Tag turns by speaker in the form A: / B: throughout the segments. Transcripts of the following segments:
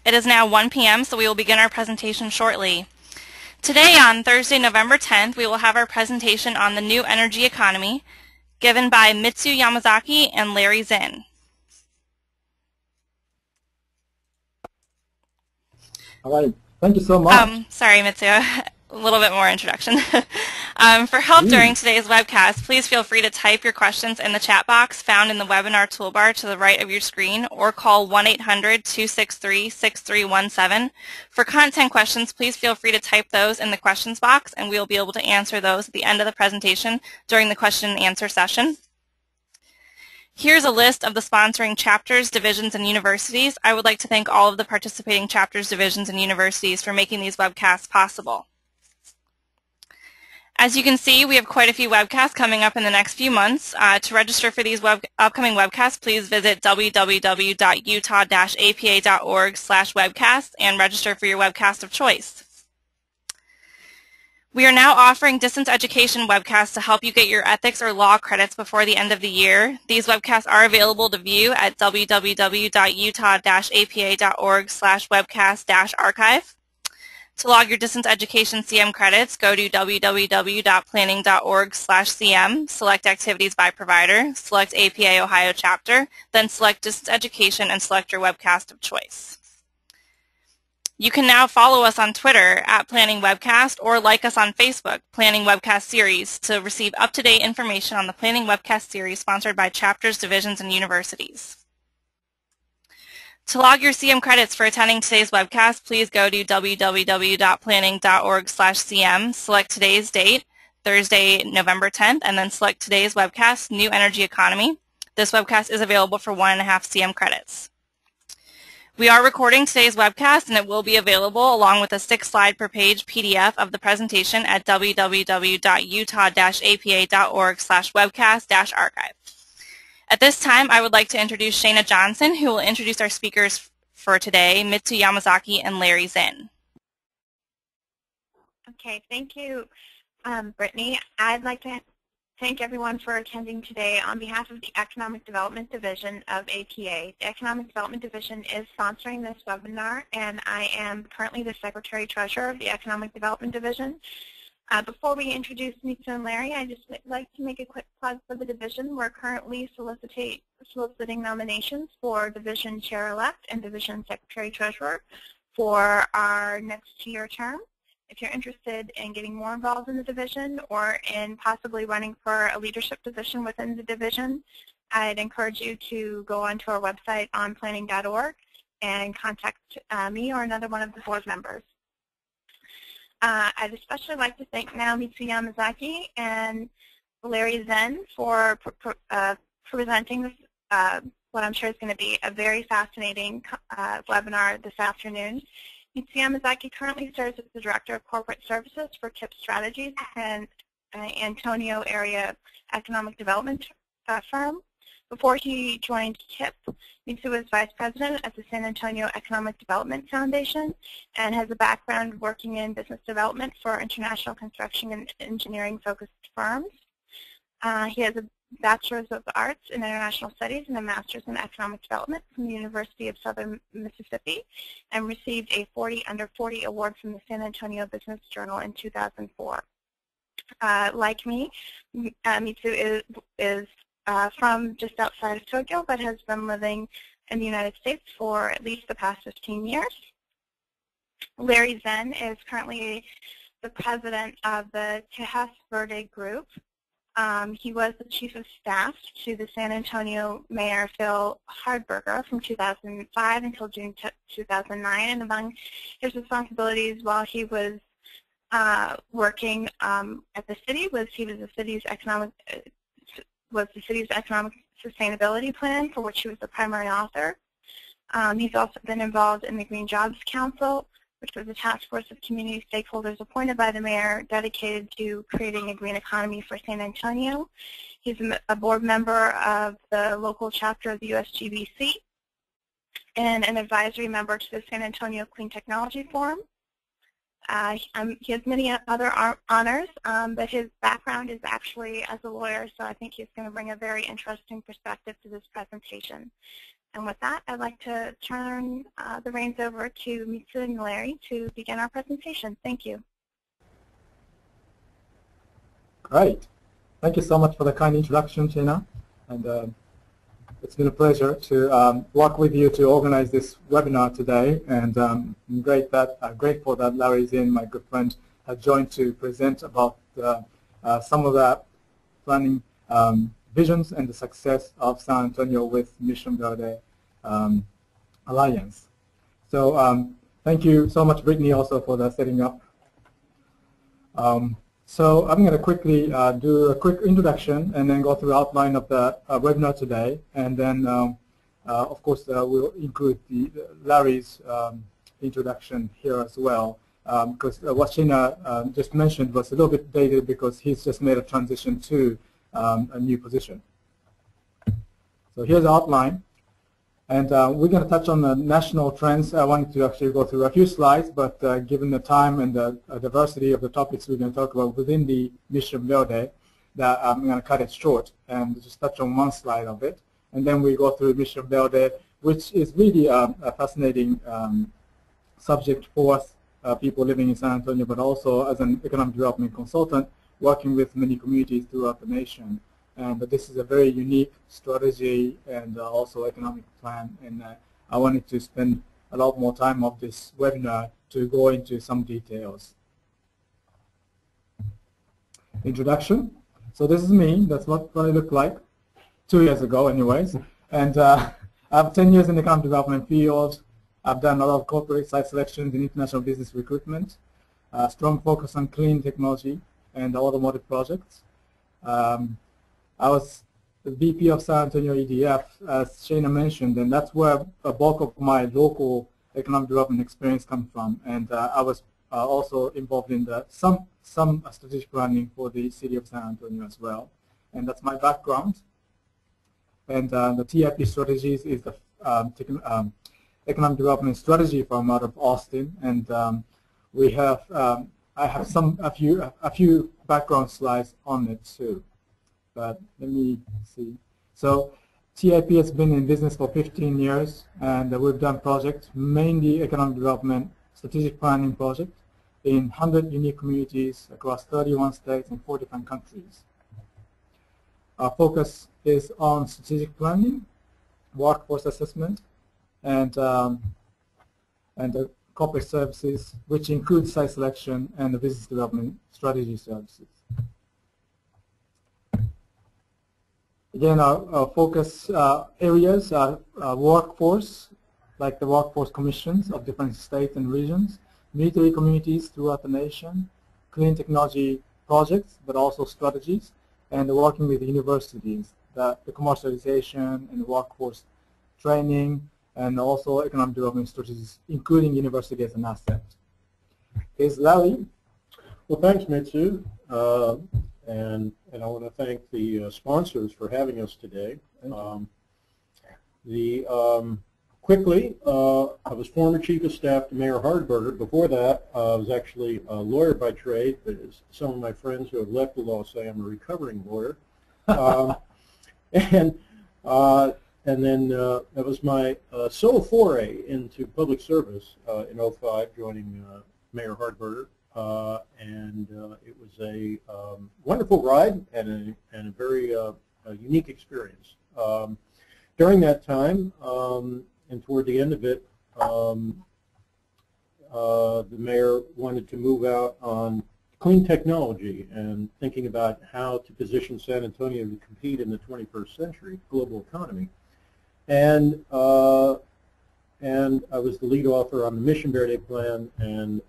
A: It is now 1 p.m., so we will begin our presentation shortly. Today, on Thursday, November 10th, we will have our presentation on the new energy economy, given by Mitsu Yamazaki and Larry Zinn.
B: All right, thank you so much.
A: Sorry, Mitsu, a little bit more introduction. For help during today's webcast, please feel free to type your questions in the chat box found in the webinar toolbar to the right of your screen, or call 1-800-263-6317. For content questions, please feel free to type those in the questions box, and we will be able to answer those at the end of the presentation during the question and answer session. Here's a list of the sponsoring chapters, divisions, and universities. I would like to thank all of the participating chapters, divisions, and universities for making these webcasts possible. As you can see, we have quite a few webcasts coming up in the next few months. To register for these upcoming webcasts, please visit www.utah-apa.org/webcast and register for your webcast of choice. We are now offering distance education webcasts to help you get your ethics or law credits before the end of the year. These webcasts are available to view at www.utah-apa.org/webcast-archive. To log your distance education CM credits, go to www.planning.org/CM, select activities by provider, select APA Ohio chapter, then select distance education and select your webcast of choice. You can now follow us on Twitter @Planning Webcast or like us on Facebook, Planning Webcast Series, to receive up-to-date information on the Planning Webcast Series sponsored by chapters, divisions, and universities. To log your CM credits for attending today's webcast, please go to www.planning.org/CM, select today's date, Thursday, November 10th, and then select today's webcast, New Energy Economy. This webcast is available for 1.5 CM credits. We are recording today's webcast, and it will be available along with a 6-slide per page PDF of the presentation at www.utah-apa.org/webcast-archive. At this time, I would like to introduce Shayna Johnson, who will introduce our speakers for today, Mitsu Yamazaki and Larry Zinn.
C: Okay, thank you, Brittany. I'd like to thank everyone for attending today on behalf of the Economic Development Division of APA. The Economic Development Division is sponsoring this webinar, and I am currently the Secretary-Treasurer of the Economic Development Division. Before we introduce Mitsu and Larry, I'd just like to make a quick plug for the division. We're currently soliciting nominations for Division Chair-elect and Division Secretary-Treasurer for our next 2-year term. If you're interested in getting more involved in the division or in possibly running for a leadership position within the division, I'd encourage you to go onto our website on planning.org and contact me or another one of the board members. I'd especially like to thank now Mitsu Yamazaki and Larry Zinn for presenting this, what I'm sure is going to be a very fascinating webinar this afternoon. Mitsu Yamazaki currently serves as the Director of Corporate Services for KIP Strategies and Antonio area economic development firm. Before he joined KIP, Mitsu was Vice President at the San Antonio Economic Development Foundation and has a background working in business development for international construction and engineering-focused firms. He has a Bachelor's of Arts in International Studies and a Master's in Economic Development from the University of Southern Mississippi and received a 40 Under 40 award from the San Antonio Business Journal in 2004. Like me, Mitsu is from just outside of Tokyo, but has been living in the United States for at least the past 15 years. Larry Zinn is currently the president of the Tejas Verde Group. He was the chief of staff to the San Antonio Mayor Phil Hardberger from 2005 until June 2009, and among his responsibilities while he was working at the city was he was the city's economic sustainability plan, for which he was the primary author. He's also been involved in the Green Jobs Council, which was a task force of community stakeholders appointed by the mayor dedicated to creating a green economy for San Antonio. He's a board member of the local chapter of the USGBC and an advisory member to the San Antonio Clean Technology Forum. He has many other honors, but his background is actually as a lawyer, so I think he's going to bring a very interesting perspective to this presentation. And with that, I'd like to turn the reins over to Mitsu and Larry to begin our presentation. Thank you.
B: Great. Thank you so much for the kind introduction, Gina. And it's been a pleasure to work with you to organize this webinar today. And I'm grateful that Larry Zinn, my good friend, has joined to present about some of the planning visions and the success of San Antonio with Mission Verde Alliance. So thank you so much, Brittany, also for the setting up. So I'm going to quickly do a quick introduction and then go through the outline of the webinar today. And then, of course, we'll include Larry's introduction here as well. Because what Sheena just mentioned was a little bit dated because he's just made a transition to a new position. So here's the outline. And we're going to touch on the national trends. I wanted to actually go through a few slides, but given the time and the diversity of the topics we're going to talk about within the Mission Verde, that I'm going to cut it short and just touch on one slide of it. And then we go through Mission Verde, which is really a fascinating subject for us, people living in San Antonio, but also as an economic development consultant, working with many communities throughout the nation. But this is a very unique strategy and also economic plan, and I wanted to spend a lot more time of this webinar to go into some details. Introduction. So this is me. That's what I look like 2 years ago anyways. And I have 10 years in the economic development field. I've done a lot of corporate site selections in international business recruitment, strong focus on clean technology and automotive projects. I was the VP of San Antonio EDF, as Shana mentioned, and that's where a bulk of my local economic development experience comes from. And I was also involved in some strategic planning for the city of San Antonio as well. And that's my background. And the TIP strategies is the economic development strategy firm out of Austin. And we have, I have a few background slides on it too. But let me see. So TIP has been in business for 15 years, and we've done projects, mainly economic development, strategic planning projects, in 100 unique communities across 31 states and 4 different countries. Our focus is on strategic planning, workforce assessment, and corporate services, which includes site selection and the business development strategy services. Again, our focus areas are workforce, like the workforce commissions of different states and regions, military communities throughout the nation, clean technology projects, but also strategies, and working with the universities, the commercialization and workforce training, and also economic development strategies, including university as an asset. Here's Larry.
D: Well, thanks, Mitsu. And I want to thank the sponsors for having us today. Quickly, I was former Chief of Staff to Mayor Hardberger. Before that, I was actually a lawyer by trade, but as some of my friends who have left the law say, I'm a recovering lawyer. And then that was my sole foray into public service in '05, joining Mayor Hardberger. It was a wonderful ride and a very unique experience. During that time, and toward the end of it, the mayor wanted to move out on clean technology and thinking about how to position San Antonio to compete in the 21st century global economy. And I was the lead author on the Mission Verde plan, and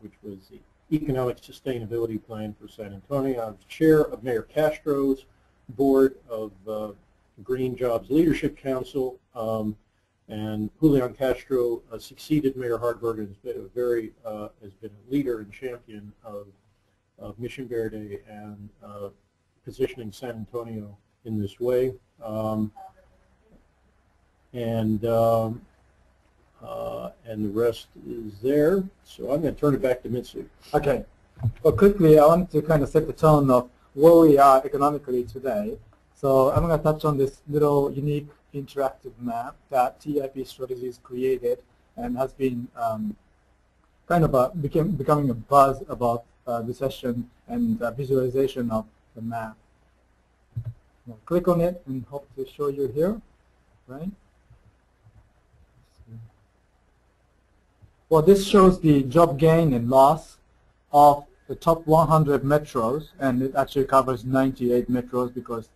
D: which was the economic sustainability plan for San Antonio. I was chair of Mayor Castro's board of Green Jobs Leadership Council, and Julian Castro succeeded Mayor Hardberger and has been a leader and champion of Mission Verde and positioning San Antonio in this way. And the rest is there. So I'm going to turn it back to Mitsu.
B: Okay. Well, quickly, I want to kind of set the tone of where we are economically today. So I'm going to touch on this little unique interactive map that TIP Strategies created and has been kind of becoming a buzz about recession and visualization of the map. Now click on it and hope to show you here, right? Well, this shows the job gain and loss of the top 100 metros, and it actually covers 98 metros because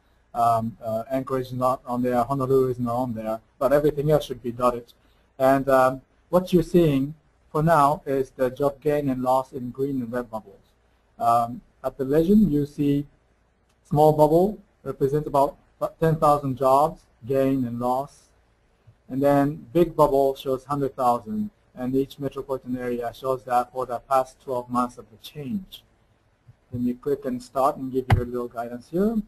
B: Anchorage is not on there, Honolulu is not on there, but everything else should be dotted. And what you're seeing for now is the job gain and loss in green and red bubbles. At the legend, you see small bubble represents about 10,000 jobs, gain and loss. And then big bubble shows 100,000, and each metropolitan area shows that for the past 12 months of the change. Then you click and start and give you a little guidance here.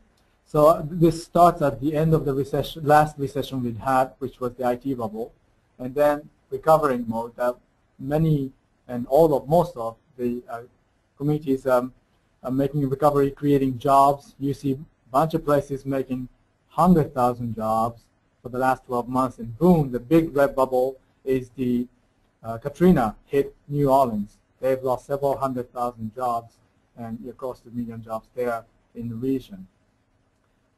B: So this starts at the end of the recession, last recession we had, which was the IT bubble, and then recovering mode that many and most of the communities are making recovery, creating jobs. You see a bunch of places making 100,000 jobs for the last 12 months, and boom, the big red bubble is the Katrina hit New Orleans. They've lost several 100,000 jobs and close to 1 million jobs there in the region.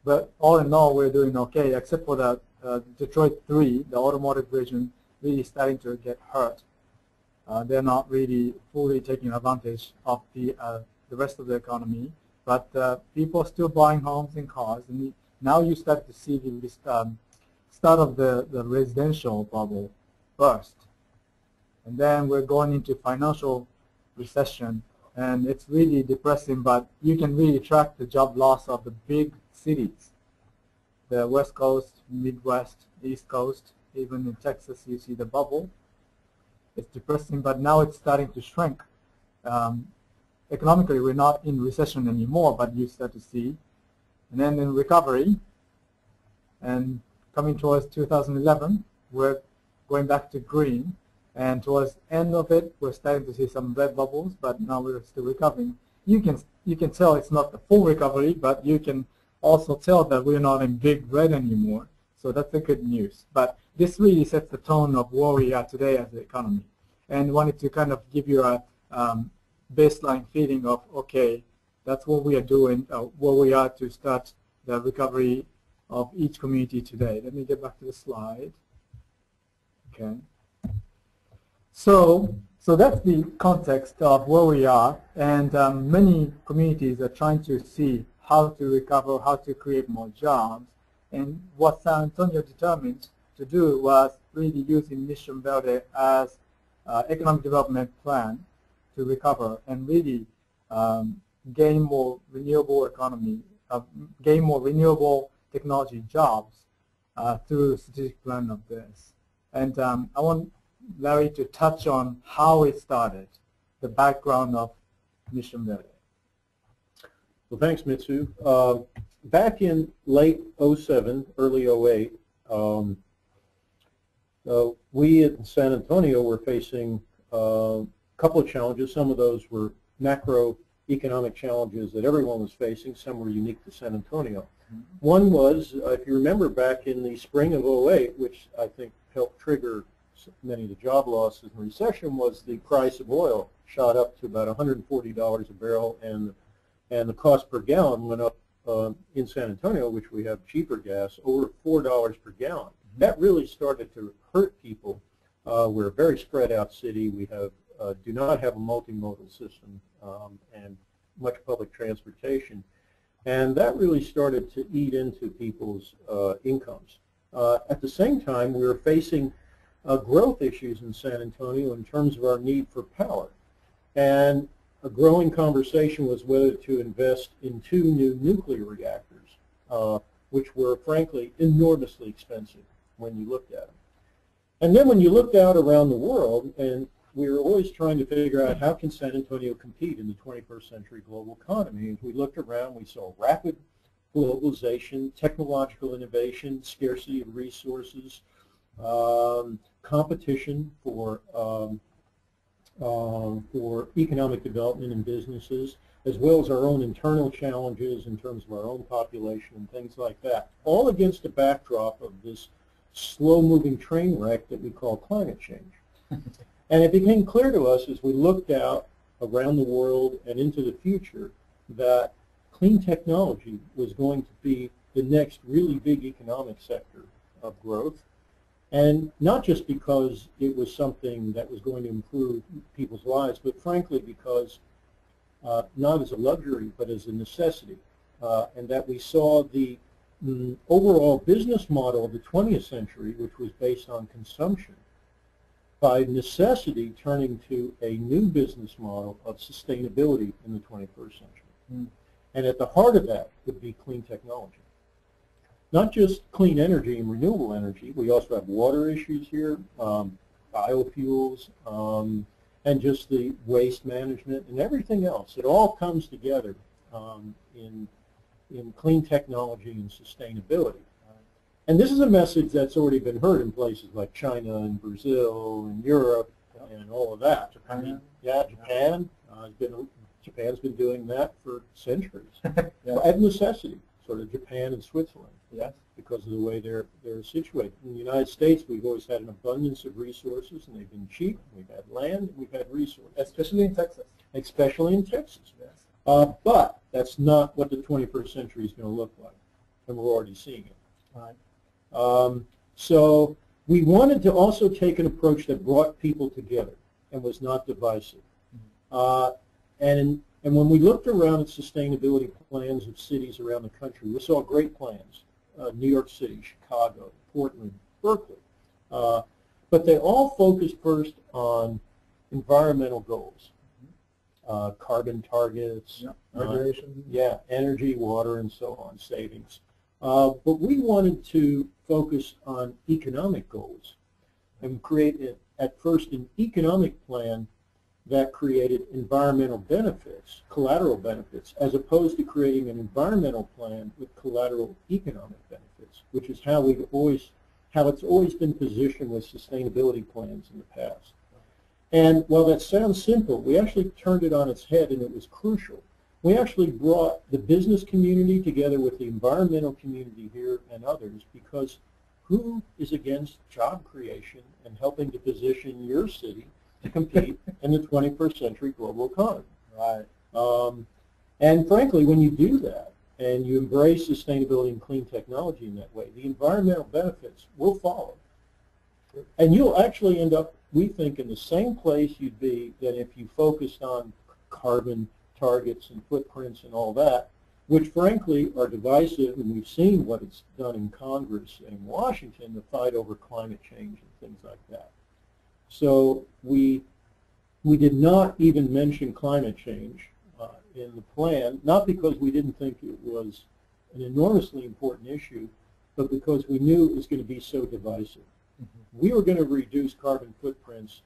B: But all in all, we're doing okay, except for the Detroit 3, the automotive region, really starting to get hurt. They're not really fully taking advantage of the rest of the economy, but people are still buying homes and cars, and now you start to see the start of the residential bubble burst. And then we're going into financial recession, and it's really depressing, but you can really track the job loss of the big cities. The West Coast, Midwest, East Coast, even in Texas you see the bubble. It's depressing, but now it's starting to shrink. Economically, we're not in recession anymore, but you start to see. And then in recovery, and coming towards 2011, we're going back to green. And towards the end of it, we're starting to see some red bubbles, but now we're still recovering. You can tell it's not the full recovery, but you can also tell that we're not in big red anymore. So that's the good news. But this really sets the tone of where we are today as the economy. And wanted to kind of give you a baseline feeling of, okay, that's what we are doing, where we are to start the recovery of each community today. Let me get back to the slide. Okay. So that's the context of where we are, and many communities are trying to see how to recover, how to create more jobs. And what San Antonio determined to do was really using Mission Verde as economic development plan to recover and really gain more renewable economy, gain more renewable technology jobs through strategic plan of this. And I want Larry to touch on how it started, the background of Mission Verde.
D: Well, thanks, Mitsu. Back in late 07, early 08, we in San Antonio were facing a couple of challenges. Some of those were macroeconomic challenges that everyone was facing. Some were unique to San Antonio. One was, if you remember back in the spring of 08, which I think helped trigger many of the job losses and recession, was the price of oil shot up to about $140 a barrel, and the cost per gallon went up in San Antonio, which we have cheaper gas, over $4 per gallon. That really started to hurt people. We're a very spread out city. We have do not have a multimodal system and much public transportation, and that really started to eat into people's incomes. At the same time, we were facing growth issues in San Antonio in terms of our need for power. And a growing conversation was whether to invest in 2 new nuclear reactors, which were, frankly, enormously expensive when you looked at them. And then when you looked out around the world, and we were always trying to figure out how can San Antonio compete in the 21st century global economy. And we looked around, we saw rapid globalization, technological innovation, scarcity of resources, competition for economic development and businesses, as well as our own internal challenges in terms of our own population and things like that, all against a backdrop of this slow-moving train wreck that we call climate change. And it became clear to us as we looked out around the world and into the future that clean technology was going to be the next really big economic sector of growth. And not just because it was something that was going to improve people's lives, but frankly because not as a luxury, but as a necessity. And that we saw the overall business model of the 20th century, which was based on consumption, by necessity turning to a new business model of sustainability in the 21st century. And at the heart of that would be clean technology. Not just clean energy and renewable energy, we also have water issues here, biofuels, and just the waste management and everything else. It all comes together in clean technology and sustainability. And this is a message that's already been heard in places like China and Brazil and Europe and all of that.
B: Japan.
D: I mean, yeah, Japan. Japan's been doing that for centuries. At necessity, sort of Japan and Switzerland.
B: Yes.
D: Because of the way they're situated. In the United States, we've always had an abundance of resources, and they've been cheap. We've had land, and we've had resources.
B: Especially in Texas.
D: Especially in Texas.
B: Yes.
D: But that's not what the 21st century is going to look like, and we're already seeing it.
B: Right.
D: So we wanted to also take an approach that brought people together and was not divisive. And when we looked around at sustainability plans of cities around the country, we saw great plans. New York City, Chicago, Portland, Berkeley. But they all focused first on environmental goals, carbon targets,
B: regulation.
D: Energy, water, and so on, savings. But we wanted to focus on economic goals and create, at first, an economic plan that created environmental benefits, collateral benefits, as opposed to creating an environmental plan with collateral economic benefits, which is how it's always been positioned with sustainability plans in the past. And while that sounds simple, we actually turned it on its head, and it was crucial. We actually brought the business community together with the environmental community here and others, because who is against job creation and helping to position your city to compete in the 21st century global economy?
B: Right.
D: And frankly, when you do that and you embrace sustainability and clean technology in that way, the environmental benefits will follow. And you'll actually end up, we think, in the same place you'd be than if you focused on carbon targets and footprints and all that, which frankly are divisive, and we've seen what it's done in Congress and in Washington, the fight over climate change and things like that. So we did not even mention climate change in the plan, not because we didn't think it was an enormously important issue, but because we knew it was going to be so divisive. We were going to reduce carbon footprints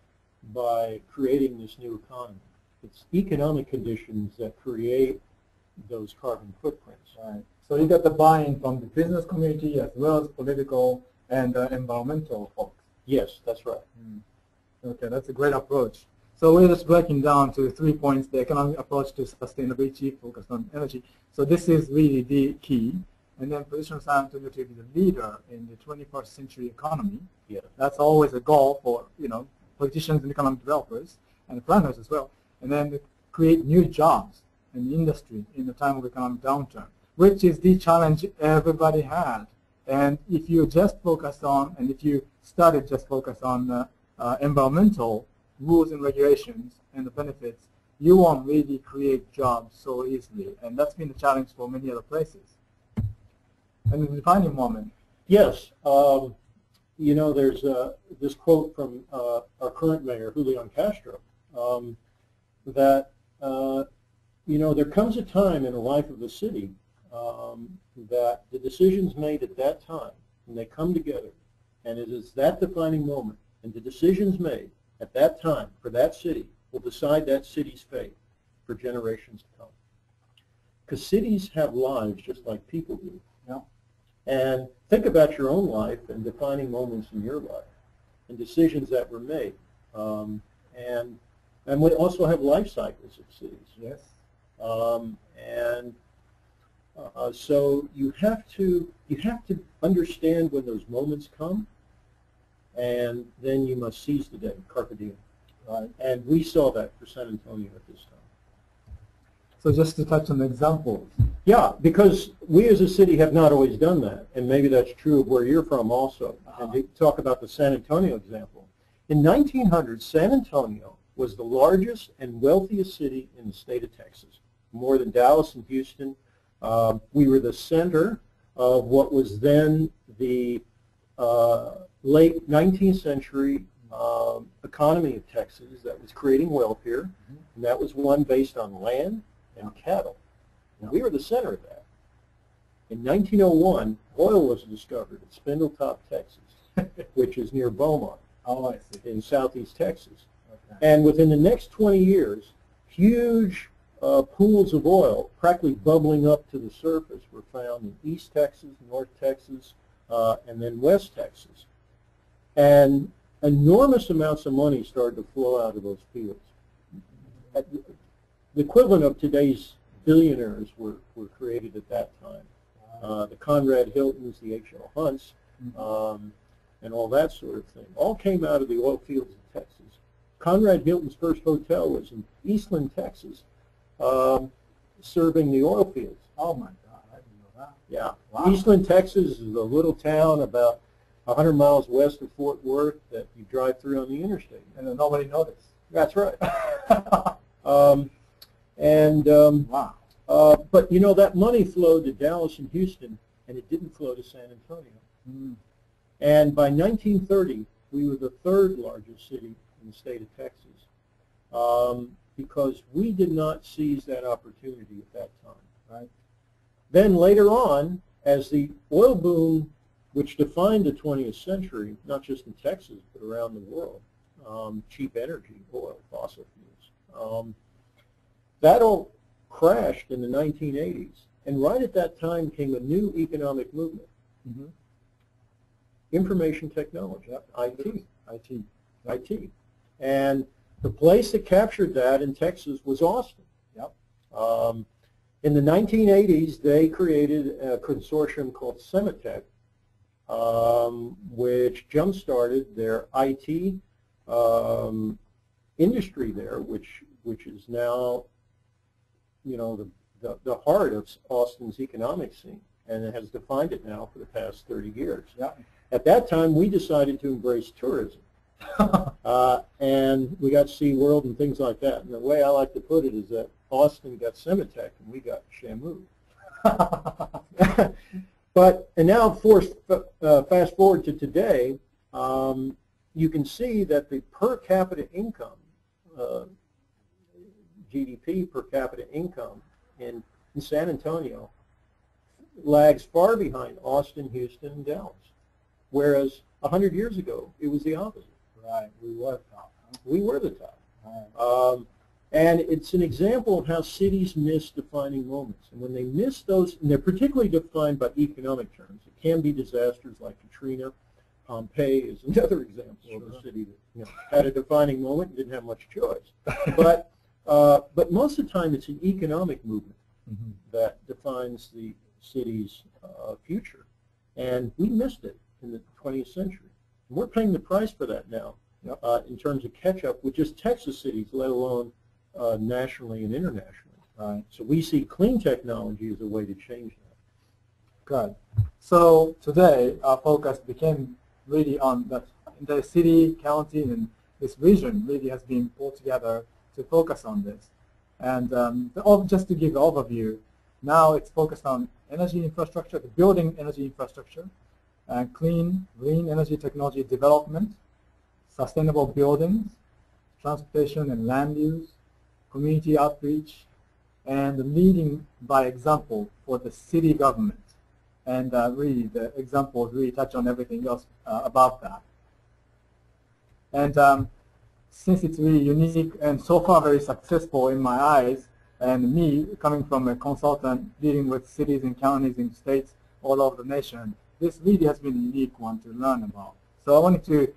D: by creating this new economy. It's economic conditions that create those carbon footprints.
B: Right. So you got the buy-in from the business community as well as political and environmental folks.
D: Yes, that's right.
B: Okay, that's a great approach. So we're just breaking down to 3 points: the economic approach to sustainability focused on energy. So this is really the key. And then position San Antonio to be the leader in the 21st century economy.
D: Yeah.
B: That's always a goal for politicians and economic developers and planners as well. And then create new jobs in the industry in the time of economic downturn, which is the challenge everybody had. And if you just focus on, and if you started just focus on environmental rules and regulations and the benefits, you won't really create jobs so easily. And that's been the challenge for many other places. And the defining moment.
D: Yes. There's this quote from our current mayor, Julian Castro, that, there comes a time in the life of a city that the decisions made at that time, when they come together, and it is that defining moment, and the decisions made at that time for that city will decide that city's fate for generations to come. Because cities have lives just like people do.
B: Yeah.
D: And think about your own life and defining moments in your life and decisions that were made. And we also have life cycles of cities.
B: Yes.
D: So you have to understand when those moments come and then you must seize the day, carpe diem.
B: Right.
D: And we saw that for San Antonio at this time.
B: So just to touch on examples.
D: Yeah, because we as a city have not always done that, and maybe that's true of where you're from also. And to talk about the San Antonio example. In 1900, San Antonio was the largest and wealthiest city in the state of Texas, more than Dallas and Houston. We were the center of what was then the late 19th century economy of Texas that was creating wealth here, and that was one based on land and cattle. And we were the center of that. In 1901, oil was discovered at Spindletop, Texas, which is near Beaumont.
B: Oh, I see.
D: In southeast Texas.
B: Okay.
D: And within the next 20 years, huge pools of oil practically bubbling up to the surface were found in East Texas, North Texas, and then West Texas. And enormous amounts of money started to flow out of those fields. The equivalent of today's billionaires were created at that time. The Conrad Hiltons, the H.L. Hunts, and all that sort of thing, all came out of the oil fields of Texas. Conrad Hilton's first hotel was in Eastland, Texas, serving the oil fields.
B: Oh my God, I didn't know that.
D: Yeah.
B: Wow.
D: Eastland, Texas is a little town about 100 miles west of Fort Worth that you drive through on the interstate.
B: And then nobody noticed.
D: That's right.
B: Wow.
D: But you know, that money flowed to Dallas and Houston, and it didn't flow to San Antonio.
B: Mm.
D: And by 1930, we were the third largest city in the state of Texas, because we did not seize that opportunity at that time.
B: Right.
D: Then later on, as the oil boom, which defined the 20th century, not just in Texas, but around the world, cheap energy, oil, fossil fuels, that all crashed in the 1980s. And right at that time came a new economic movement.
B: Mm-hmm.
D: Information technology, IT.
B: IT.
D: And the place that captured that in Texas was Austin.
B: Yep.
D: In the 1980s, they created a consortium called Semitech, which jump-started their IT industry there, which is now, you know, the heart of Austin's economic scene, and it has defined it now for the past 30 years.
B: Yeah.
D: At that time, we decided to embrace tourism, and we got SeaWorld and things like that. And the way I like to put it is that Austin got Semitech and we got Shamu. And now, fast forward to today, you can see that the per capita income, GDP per capita income in San Antonio lags far behind Austin, Houston, and Dallas. Whereas 100 years ago, it was the opposite.
B: Right, we were top. Huh?
D: We were the top.
B: Right.
D: And it's an example of how cities miss defining moments. And when they miss those, and they're particularly defined by economic terms, it can be disasters like Katrina. Pompeii is another example of a city that had a defining moment and didn't have much choice. But most of the time, it's an economic movement that defines the city's future. And we missed it in the 20th century. And we're paying the price for that now in terms of catch-up with just Texas cities, let alone nationally and internationally.
B: Right.
D: So we see clean technology as a way to change that.
B: Good. So today, our focus became really on the city, county, and this region really has been pulled together to focus on this. And just to give an overview, now it's focused on energy infrastructure, the building energy infrastructure, clean, green energy technology development, sustainable buildings, transportation and land use, community outreach, and leading by example for the city government. And really, the examples really touch on everything else about that. And since it's really unique and so far very successful in my eyes, and me coming from a consultant dealing with cities and counties and states all over the nation, this really has been a unique one to learn about. So I wanted to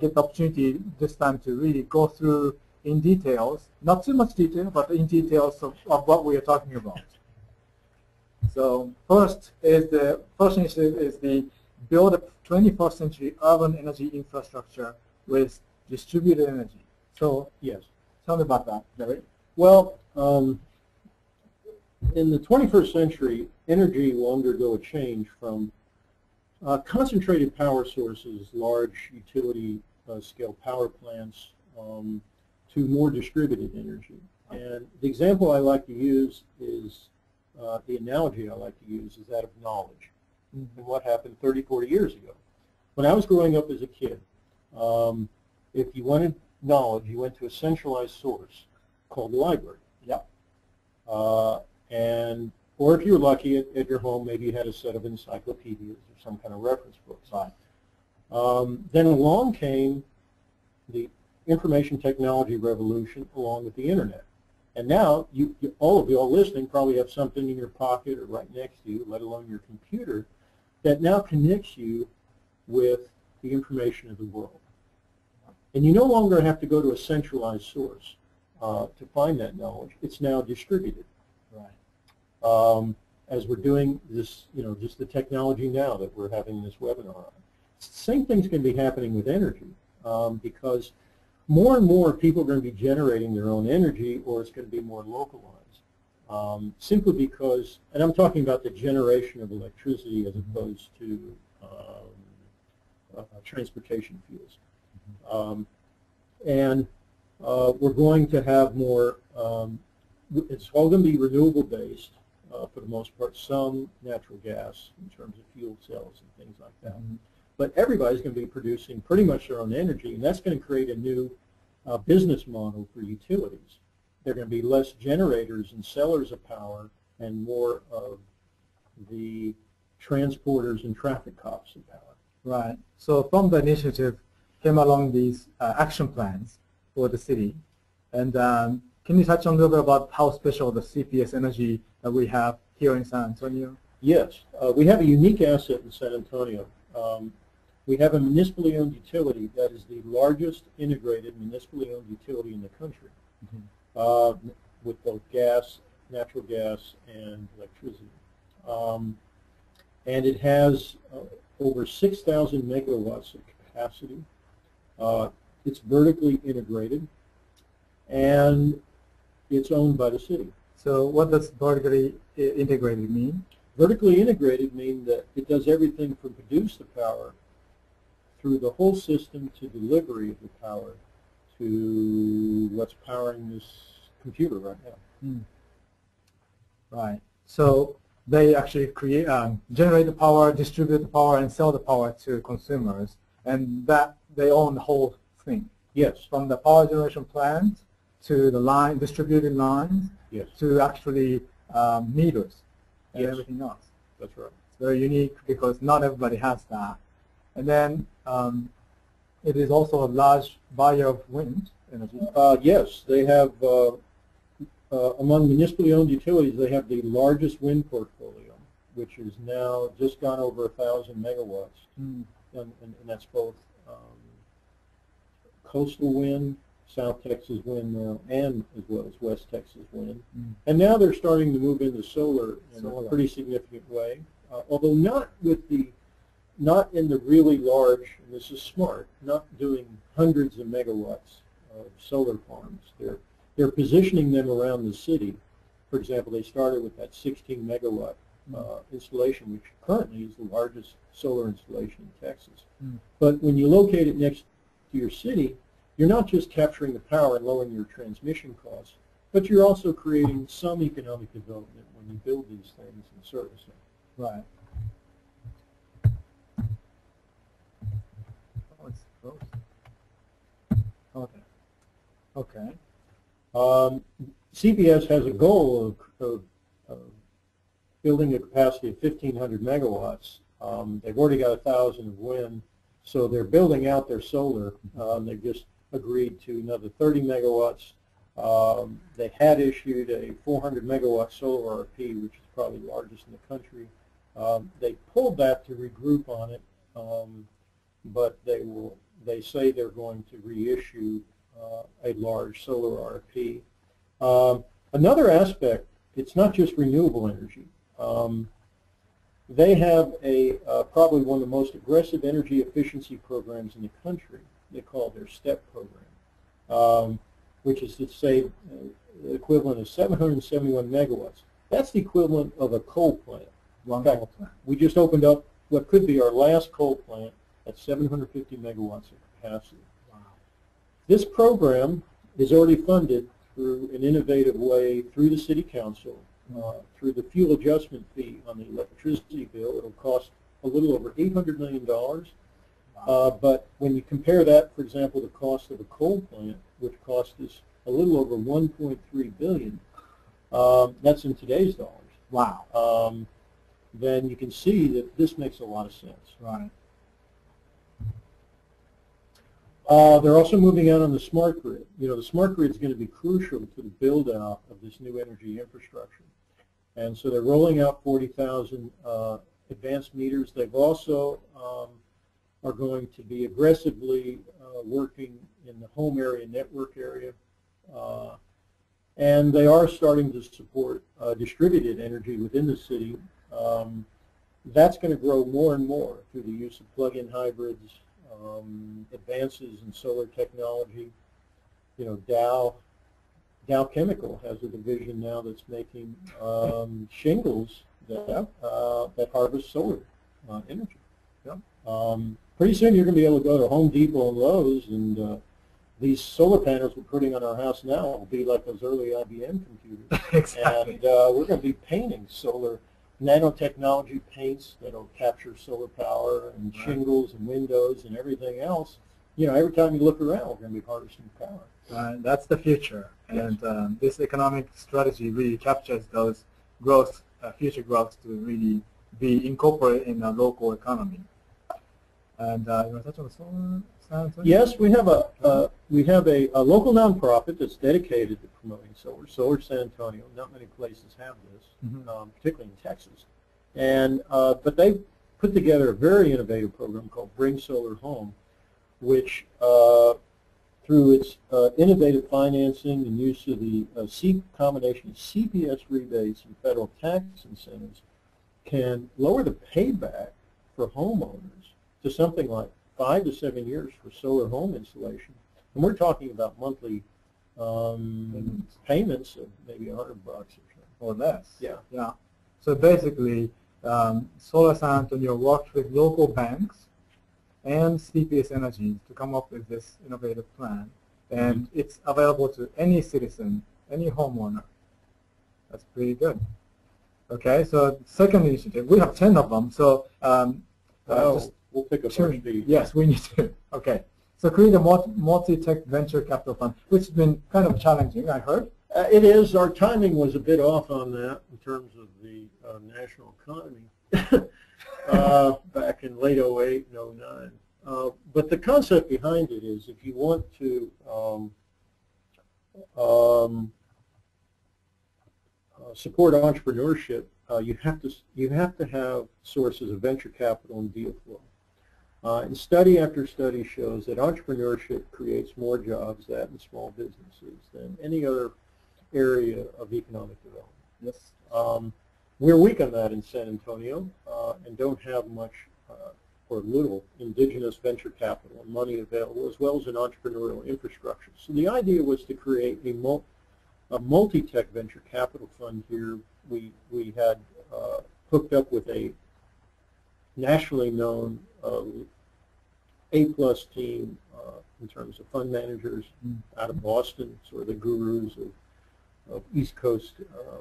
B: get the opportunity this time to really go through in details, not too much detail, but in details of what we are talking about. So first initiative is the build a 21st century urban energy infrastructure with distributed energy. So
D: Yes.
B: tell me about that, Jerry.
D: Well, in the 21st century, energy will undergo a change from concentrated power sources, large utility scale power plants, to more distributed energy. And the example I like to use is, the analogy I like to use is that of knowledge. And what happened 30, 40 years ago. When I was growing up as a kid, if you wanted knowledge, you went to a centralized source called the library.
B: Yep.
D: Or if you were lucky at your home, maybe you had a set of encyclopedias or some kind of reference books.
B: Right.
D: Then along came the information technology revolution along with the internet. And now, all of you all listening probably have something in your pocket or right next to you, let alone your computer, that now connects you with the information of the world. And you no longer have to go to a centralized source to find that knowledge. It's now distributed.
B: Right.
D: As we're doing this, just the technology now that we're having this webinar on. Same thing's going to be happening with energy, because more and more people are going to be generating their own energy, or it's going to be more localized. Simply because, and I'm talking about the generation of electricity as opposed to transportation fuels. We're going to have more, it's all going to be renewable based for the most part, some natural gas in terms of fuel cells and things like that. But everybody's going to be producing pretty much their own energy, and that's going to create a new business model for utilities. There are going to be less generators and sellers of power and more of the transporters and traffic cops of power.
B: Right. So from the initiative came along these action plans for the city. And can you touch on a little bit about how special the CPS energy that we have here in San Antonio?
D: Yes. We have a unique asset in San Antonio. We have a municipally owned utility that is the largest integrated municipally owned utility in the country, with both gas, natural gas, and electricity. And it has over 6,000 megawatts of capacity. It's vertically integrated, and it's owned by the city.
B: So what does vertically integrated mean?
D: Vertically integrated means that it does everything from produce the power through the whole system to delivery of the power to what's powering this computer right now.
B: Right. So they actually create, generate the power, distribute the power, and sell the power to consumers, and that they own the whole thing.
D: Yes.
B: From the power generation plant to the line, distributed lines,
D: yes,
B: to actually meters and
D: yes,
B: everything else.
D: That's right.
B: It's very unique because not everybody has that. And then it is also a large buyer of wind energy.
D: Yes, they have, among municipally owned utilities, they have the largest wind portfolio, which is now just gone over 1,000 megawatts. And that's both coastal wind, South Texas wind now, and as well as West Texas wind. And now they're starting to move into solar in a pretty significant way, although not in the really large, and this is smart, not doing hundreds of megawatts of solar farms. They're positioning them around the city. For example, they started with that 16 megawatt installation, which currently is the largest solar installation in Texas. But when you locate it next to your city, you're not just capturing the power and lowering your transmission costs, but you're also creating some economic development when you build these things and service them.
B: Right. Okay. Okay.
D: CPS has a goal of building a capacity of 1,500 megawatts. They've already got 1,000 of wind, so they're building out their solar. They've just agreed to another 30 megawatts. They had issued a 400 megawatt solar RFP, which is probably the largest in the country. They pulled that to regroup on it, but they say they're going to reissue a large solar RFP. Another aspect, it's not just renewable energy. They have a probably one of the most aggressive energy efficiency programs in the country. They call it their STEP program, which is to say the equivalent of 771 megawatts. That's the equivalent of a coal plant.
B: One
D: In fact,
B: coal plant.
D: we just opened up what could be our last coal plant at 750 megawatts of capacity.
B: Wow.
D: This program is already funded through an innovative way through the City Council, through the fuel adjustment fee on the electricity bill. It'll cost a little over $800 million. But when you compare that, for example, the cost of a coal plant, which cost us a little over $1.3 billion, that's in today's dollars.
B: Wow.
D: Then you can see that this makes a lot of sense.
B: Right.
D: They're also moving out on the smart grid. You know, the smart grid is going to be crucial to the build-out of this new energy infrastructure. And so they're rolling out 40,000 advanced meters. They've also are going to be aggressively working in the home area, network area. And they are starting to support distributed energy within the city. That's going to grow more and more through the use of plug-in hybrids, advances in solar technology. You know, Dow Chemical has a division now that's making shingles that harvest solar energy.
B: Yeah.
D: Pretty soon you're going to be able to go to Home Depot and Lowe's, and these solar panels we're putting on our house now will be like those early IBM computers.
B: Exactly.
D: And we're going to be painting solar nanotechnology paints that'll capture solar power and shingles and windows and everything else. You know, every time you look around, we're going to be harvesting power.
B: That's the future.
D: Yes.
B: And this economic strategy really captures those growth, future growth to really be incorporated in the local economy. And you want to touch on the solar, San Antonio?
D: Yes, we have a local nonprofit that's dedicated to promoting solar. Solar San Antonio. Not many places have this, particularly in Texas. And but they put together a very innovative program called Bring Solar Home, which through its innovative financing and use of the combination of CPS rebates and federal tax incentives, can lower the payback for homeowners to something like 5 to 7 years for solar home installation. And we're talking about monthly payments of maybe $100 or something.
B: Or less.
D: Yeah.
B: Yeah. So basically, Solar San Antonio worked with local banks and CPS Energy to come up with this innovative plan. And it's available to any citizen, any homeowner. That's pretty good. Okay, so second initiative, we have 10 of them. So just
D: we'll pick up our speed.
B: Yes, we need to. Okay. So create a multi-tech venture capital fund, which has been kind of challenging, I heard.
D: It is. Our timing was a bit off on that in terms of the national economy back in late 08 and 09. But the concept behind it is if you want to support entrepreneurship, you have to have sources of venture capital and deal flow. And study after study shows that entrepreneurship creates more jobs in small businesses than any other area of economic development.
B: Yes.
D: We're weak on that in San Antonio and don't have much or little indigenous venture capital and money available, as well as an entrepreneurial infrastructure. So the idea was to create a multi-tech venture capital fund here. We had hooked up with a nationally known A-plus team in terms of fund managers out of Boston, sort of the gurus of East Coast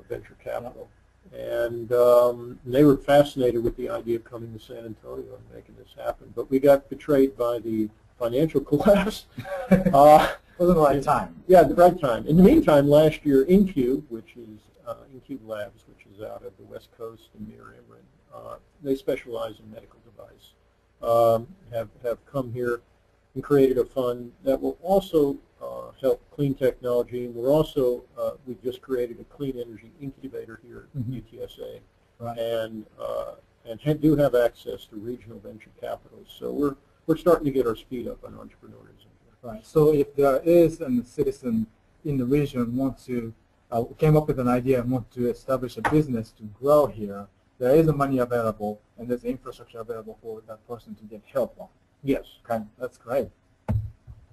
D: venture capital. And they were fascinated with the idea of coming to San Antonio and making this happen. But we got betrayed by the financial collapse.
B: Wasn't the right time.
D: Yeah, the right time. In the meantime, last year, InCube, which is InCube Labs, which is out of the West Coast and near Imran, they specialize in medical device, have come here and created a fund that will also help clean technology. And we're also, we've just created a clean energy incubator here at UTSA,
B: Right.
D: and do have access to regional venture capital. So we're starting to get our speed up on entrepreneurism.
B: Right. So if there is a citizen in the region came up with an idea and want to establish a business to grow here, there is money available and there's infrastructure available for that person to get help on.
D: Yes.
B: Okay, that's great.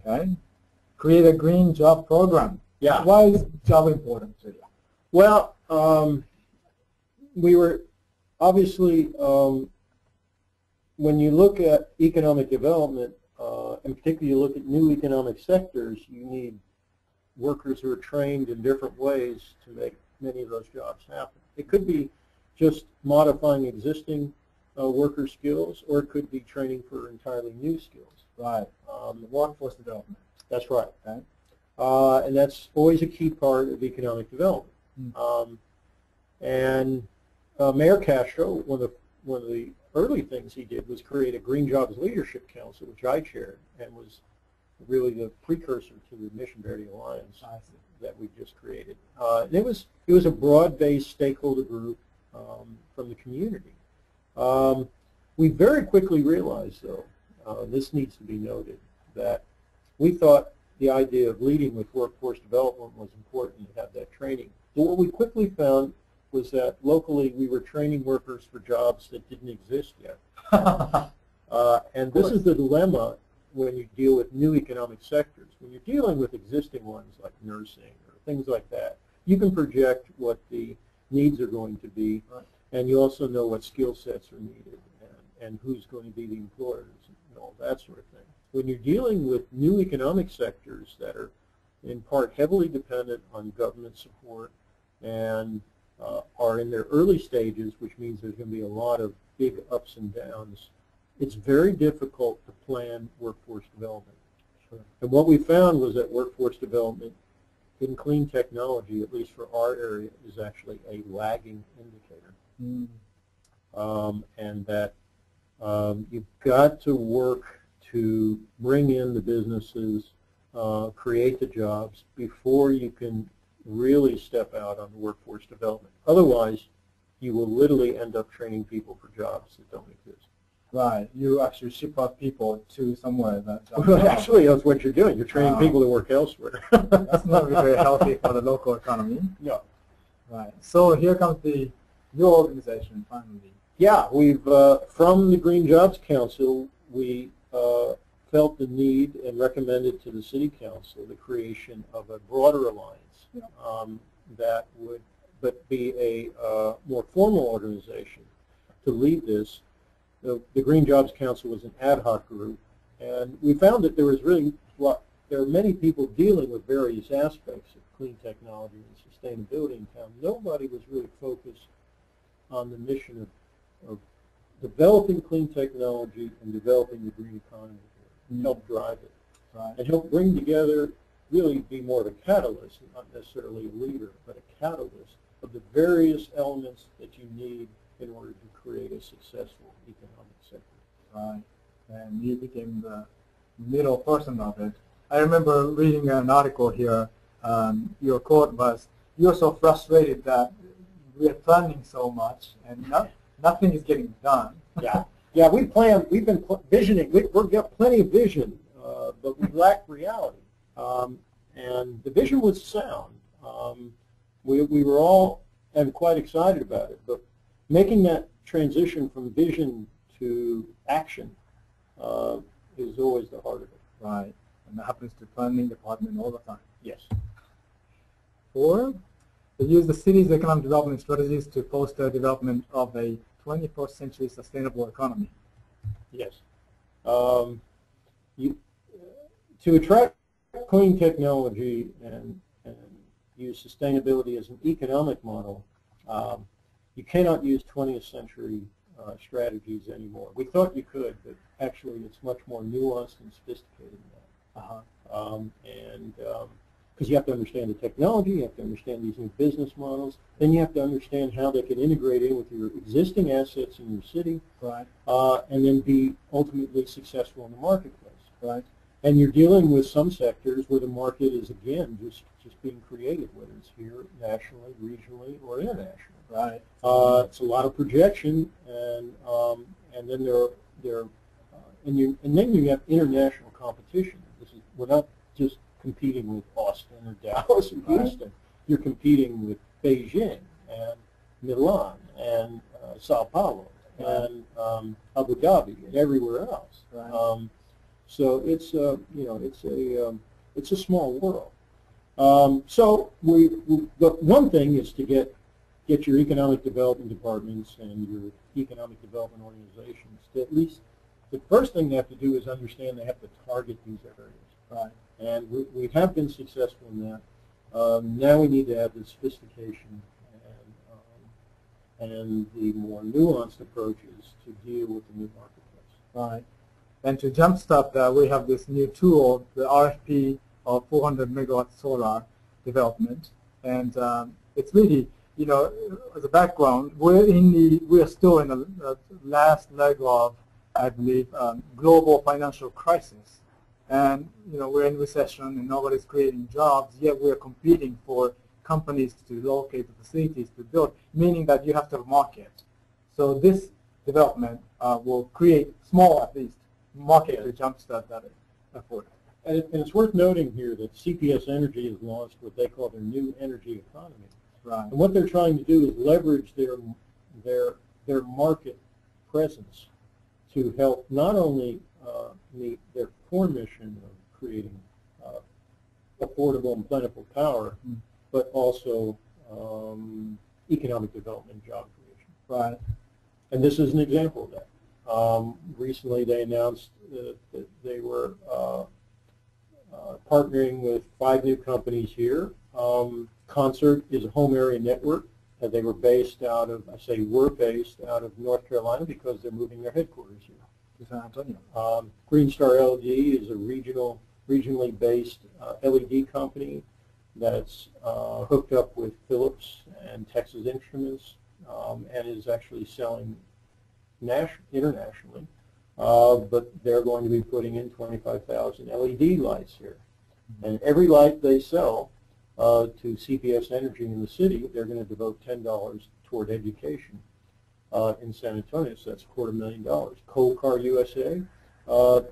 B: Okay, create a green job program.
D: Yeah.
B: Why is job important to you?
D: Well, we were obviously, when you look at economic development, and particularly you look at new economic sectors, you need workers who are trained in different ways to make many of those jobs happen. It could be just modifying existing worker skills, or it could be training for entirely new skills.
B: Right. Workforce development.
D: That's right.
B: Okay.
D: And that's always a key part of economic development. Mayor Castro, one of the early things he did was create a Green Jobs Leadership Council, which I chaired, and was really the precursor to the Mission Verde Alliance that we just created. And it was a broad-based stakeholder group from the community. We very quickly realized, though, this needs to be noted, that we thought the idea of leading with workforce development was important to have that training. But what we quickly found was that locally we were training workers for jobs that didn't exist yet. And this is the dilemma when you deal with new economic sectors. When you're dealing with existing ones like nursing or things like that, you can project what the needs are going to be, and you also know what skill sets are needed and who's going to be the employers and all that sort of thing. When you're dealing with new economic sectors that are in part heavily dependent on government support and are in their early stages, which means there's going to be a lot of big ups and downs, it's very difficult to plan workforce development. Sure. And what we found was that workforce development in clean technology, at least for our area, is actually a lagging indicator. And that you've got to work to bring in the businesses, create the jobs before you can really step out on the workforce development. Otherwise, you will literally end up training people for jobs that don't exist.
B: Right. You actually ship out people to somewhere that
D: actually, that's what you're doing. You're training people to work elsewhere.
B: That's not very healthy for the local economy.
D: No.
B: Right. So here comes your organization finally.
D: Yeah, we've from the Green Jobs Council, we felt the need and recommended to the City Council the creation of a broader alliance that would be a more formal organization to lead this. The Green Jobs Council was an ad hoc group, and we found that there are many people dealing with various aspects of clean technology and sustainability in town. Nobody was really focused on the mission of developing clean technology and developing the green economy and help drive it. Right. And help bring together, really be more of a catalyst, not necessarily a leader, but a catalyst of the various elements that you need in order to create a successful economic sector.
B: Right. And you became the middle person of it. I remember reading an article here. Your quote was, "You're so frustrated that we're planning so much and nothing is getting done."
D: Yeah. Yeah, we've been visioning. We've got plenty of vision, but we lack reality. And the vision was sound. We were all quite excited about it, but making that transition from vision to action is always the heart of it.
B: Right. And that happens to planning department all the time.
D: Yes.
B: 4, they use the city's economic development strategies to foster development of a 21st century sustainable economy.
D: Yes. To attract clean technology and use sustainability as an economic model, you cannot use 20th century strategies anymore. We thought you could, but actually it's much more nuanced and sophisticated than that. Because you have to understand the technology, you have to understand these new business models, then you have to understand how they can integrate in with your existing assets in your city,
B: right.
D: And then be ultimately successful in the marketplace.
B: Right.
D: And you're dealing with some sectors where the market is, again, just being created, whether it's here nationally, regionally, or internationally.
B: Right.
D: It's a lot of projection, and then then you have international competition. We're not just competing with Austin or Dallas or Houston. You're competing with Beijing and Milan and Sao Paulo and Abu Dhabi and everywhere else.
B: Right.
D: So it's it's a small world. So but one thing is to get your economic development departments and your economic development organizations to at least, the first thing they have to do is understand they have to target these areas.
B: Right.
D: And we have been successful in that. Now we need to have the sophistication and the more nuanced approaches to deal with the new marketplace.
B: Right. And to jumpstart that, we have this new tool, the RFP of 400 megawatt solar development, and it's really, as a background, we are still in the last leg of, I believe, global financial crisis, and we're in recession and nobody's creating jobs, yet we're competing for companies to locate the facilities to build, meaning that you have to have a market. So this development will create small, at least, market to jumpstart that effort.
D: And it's worth noting here that CPS Energy has launched what they call their new energy economy.
B: Right.
D: And what they're trying to do is leverage their market presence to help not only meet their core mission of creating affordable and plentiful power, but also economic development and job creation.
B: Right.
D: And this is an example of that. Recently they announced that they were partnering with 5 new companies here. Concert is a home area network. They were based out of, I say were based out of North Carolina because they're moving their headquarters here.
B: To San Antonio.
D: Green Star LED is a regionally based LED company that's hooked up with Philips and Texas Instruments and is actually selling internationally. But they're going to be putting in 25,000 LED lights here. And every light they sell to CPS Energy in the city, they're going to devote $10 toward education in San Antonio. So that's $250,000. Coal Car USA,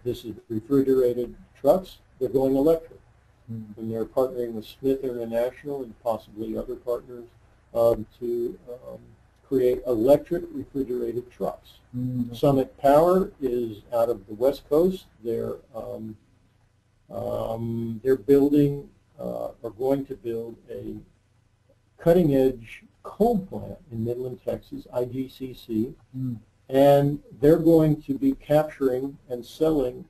D: this is refrigerated trucks. They're going electric. And they're partnering with Smith International and possibly other partners to create electric refrigerated trucks. Summit Power is out of the West Coast. They're building or going to build a cutting-edge coal plant in Midland, Texas, IGCC, and they're going to be capturing and selling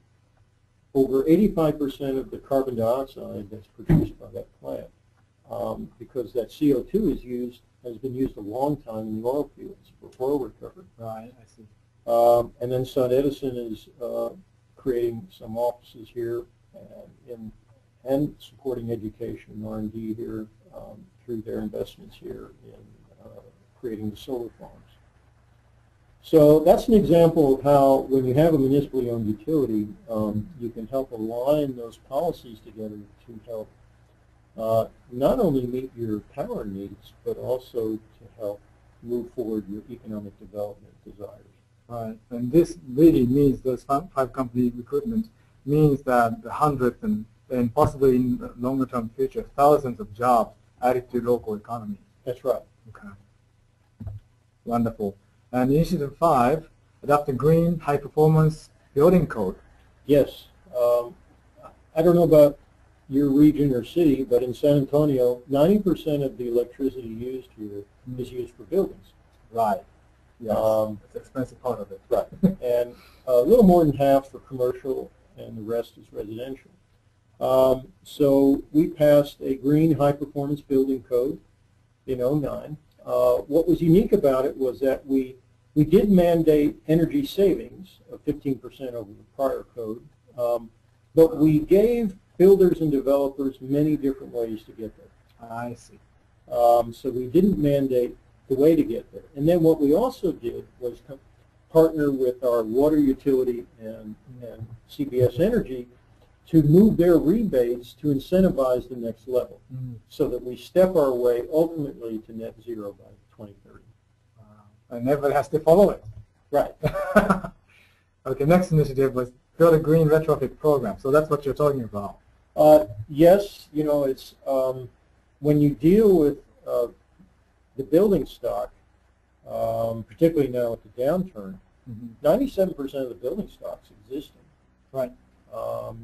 D: over 85% of the carbon dioxide that's produced by that plant, because that CO2 has been used a long time in the oil fields for oil recovery.
B: Right, I see.
D: And then Sun Edison is creating some offices here and supporting education and R&D here through their investments here in creating the solar farms. So that's an example of how, when you have a municipally owned utility, you can help align those policies together to help not only meet your power needs, but also to help move forward your economic development desires.
B: Right, and this really means, those 5 company recruitment means that the hundreds and possibly in the longer term future, thousands of jobs added to local economy.
D: That's right.
B: Okay. Wonderful. And Initiative 5, adopt a green high-performance building code.
D: Yes. I don't know about your region or city, but in San Antonio, 90% of the electricity used here is used for buildings.
B: Right. Yes. It's an expensive part of it.
D: Right. And a little more than half for commercial, and the rest is residential. So we passed a green high-performance building code in 2009. What was unique about it was that we did mandate energy savings of 15% over the prior code, but we gave builders and developers many different ways to get there.
B: I see.
D: So we didn't mandate the way to get there. And then what we also did was partner with our water utility and CPS Energy to move their rebates to incentivize the next level, so that we step our way ultimately to net zero by 2030.
B: And everybody has to follow it.
D: Right.
B: Okay, next initiative was build a green retrofit program. So that's what you're talking about.
D: Yes, it's when you deal with the building stock, particularly now with the downturn. 97% of the building stock's existing.
B: Right.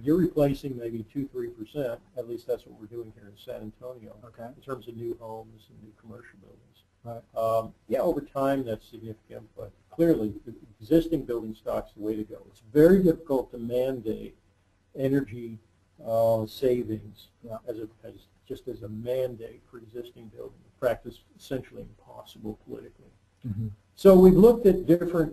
D: You're replacing maybe 2-3%. At least that's what we're doing here in San Antonio.
B: Okay.
D: In terms of new homes and new commercial buildings.
B: Right.
D: Yeah, over time that's significant, but clearly the existing building stock's the way to go. It's very difficult to mandate energy savings just as a mandate for existing buildings. Practice essentially impossible politically. So we've looked at different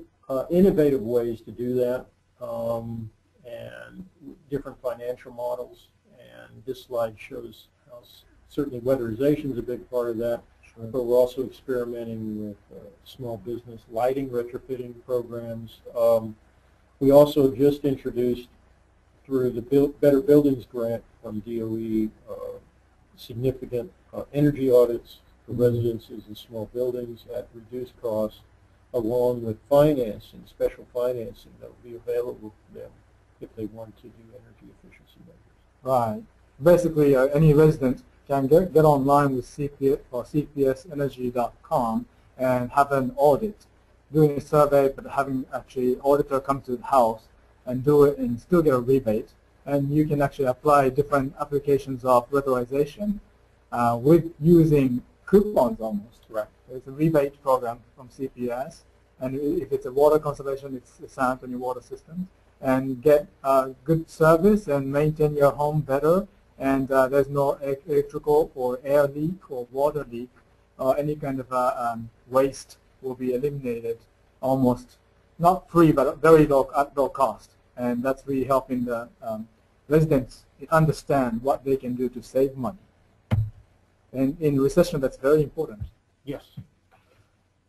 D: innovative ways to do that, and different financial models. And this slide shows how certainly weatherization is a big part of that. But we're also experimenting with small business lighting retrofitting programs. We also just introduced through the Better Buildings grant from DOE significant energy audits for residences and small buildings at reduced cost, along with financing, special financing that will be available to them if they want to do energy efficiency measures.
B: Right. Basically, any resident can get online with CPS or cpsenergy.com and have an audit, doing a survey, but having actually auditor come to the house and do it and still get a rebate. And you can actually apply different applications of weatherization with using coupons almost.
D: Right.
B: It's a rebate program from CPS, and if it's a water conservation, it's a San Antonio water system, and get good service and maintain your home better. And there's no electrical or air leak or water leak or any kind of waste will be eliminated almost, not free, but very low, at low cost. And that's really helping the residents understand what they can do to save money. And in recession, that's very important.
D: Yes.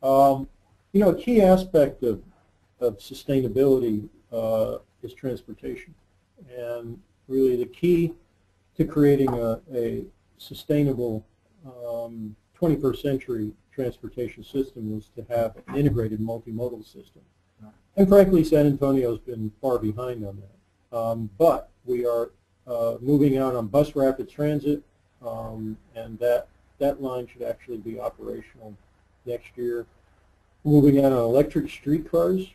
D: You know, a key aspect of sustainability is transportation. And really the key to creating a sustainable 21st century transportation system was to have an integrated multimodal system. And frankly, San Antonio's been far behind on that. But we are moving out on bus rapid transit, and that line should actually be operational next year. Moving out on electric streetcars,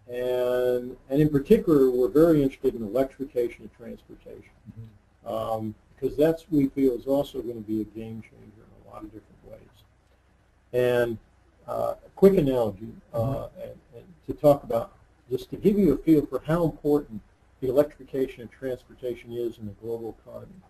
D: and in particular, we're very interested in electrification of transportation, because that's, we feel, is also going to be a game changer in a lot of different ways. And a quick analogy, and to talk about, just to give you a feel for how important the electrification of transportation is in the global economy.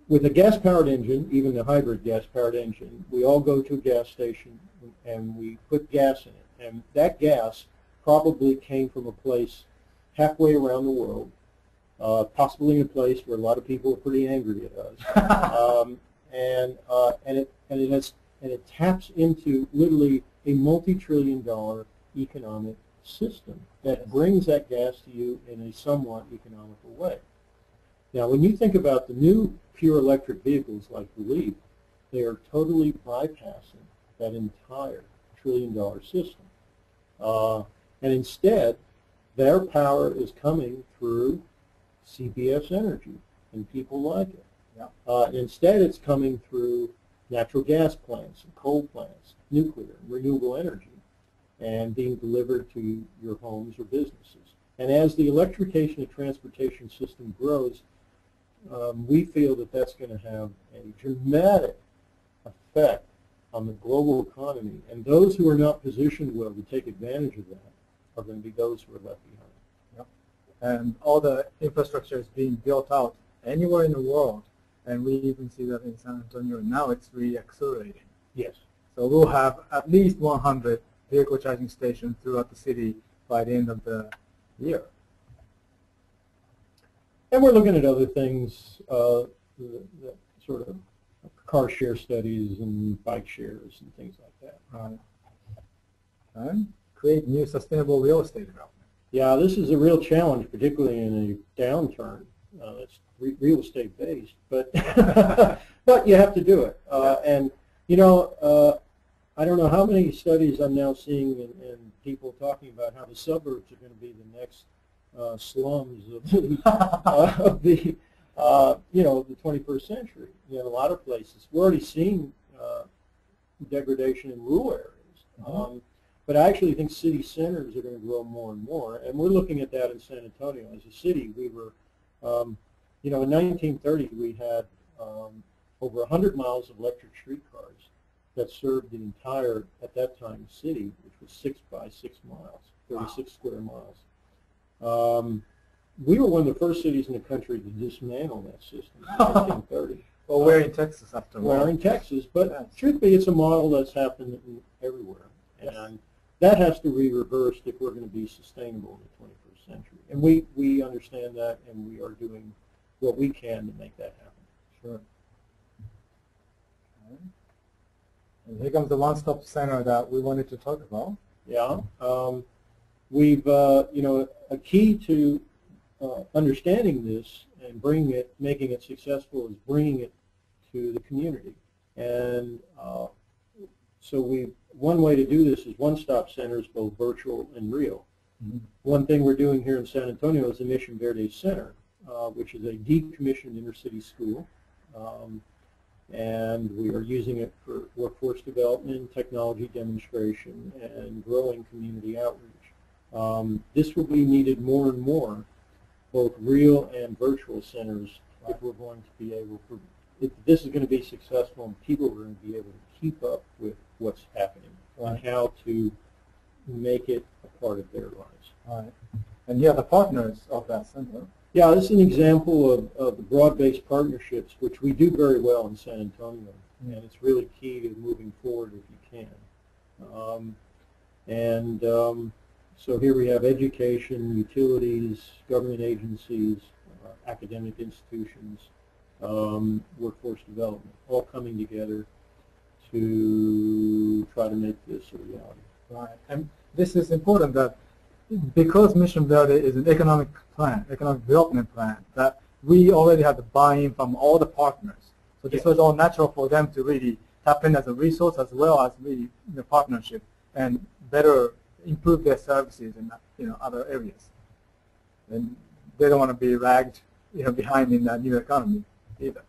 D: With a gas-powered engine, even the hybrid gas-powered engine, we all go to a gas station and we put gas in it. And that gas probably came from a place halfway around the world, possibly in a place where a lot of people are pretty angry at us. And it taps into literally a multi-trillion-dollar economic system that brings that gas to you in a somewhat economical way. Now, when you think about the new pure electric vehicles like the Leaf, they are totally bypassing that entire trillion-dollar system. And instead, their power is coming through CPS Energy and people like it. Instead, it's coming through natural gas plants and coal plants, nuclear, and renewable energy, and being delivered to your homes or businesses. And as the electrification of transportation system grows, we feel that that's going to have a dramatic effect on the global economy. And those who are not positioned well to take advantage of that are going to be those who are left behind.
B: Yep. And all the infrastructure is being built out anywhere in the world. And we even see that in San Antonio. Now it's really accelerating.
D: Yes.
B: So we'll have at least 100 vehicle charging stations throughout the city by the end of the year.
D: And we're looking at other things, the sort of car share studies and bike shares and things like that.
B: Right. And create new sustainable real estate development.
D: Yeah, this is a real challenge, particularly in a downturn. It's real estate based, but but you have to do it. And you know, I don't know how many studies I'm now seeing and people talking about how the suburbs are going to be the next slums of the you know, the 21st century. You know, a lot of places. We're already seeing degradation in rural areas. But I actually think city centers are going to grow more and more, and we're looking at that in San Antonio. As a city, we were, you know, in 1930 we had over 100 miles of electric streetcars that served the entire, at that time, city, which was 6 by 6 miles, 36 square miles. We were one of the first cities in the country to dismantle that system in 1930.
B: Well, we're in Texas after all.
D: We're in Texas, but truth be, it's a model that's happened everywhere. And that has to be reversed if we're going to be sustainable in the 21st century. And we understand that, and we are doing what we can to make that happen.
B: Sure. Okay. And here comes the one-stop center that we wanted to talk about.
D: Yeah. We've, you know, a key to understanding this and making it successful is bringing it to the community. And so one way to do this is one-stop centers, both virtual and real. One thing we're doing here in San Antonio is the Mission Verde Center, which is a decommissioned inner-city school. And we are using it for workforce development, technology demonstration, and growing community outreach. This will be needed more and more, both real and virtual centers, if we're going to be able to, if this is going to be successful and people are going to be able to keep up with what's happening and how to make it a part of their lives.
B: Right. And you are the partners of that center.
D: Yeah, this is an example of the broad-based partnerships, which we do very well in San Antonio, and it's really key to moving forward if you can. So here we have education, utilities, government agencies, academic institutions, workforce development, all coming together to try to make this a reality.
B: Right. And this is important that because Mission Verde is an economic plan, economic development plan, that we already have the buy-in from all the partners. So this was all natural for them to really tap in as a resource as well as really the partnership and better improve their services in other areas. And they don't want to be lagged behind in that new economy either.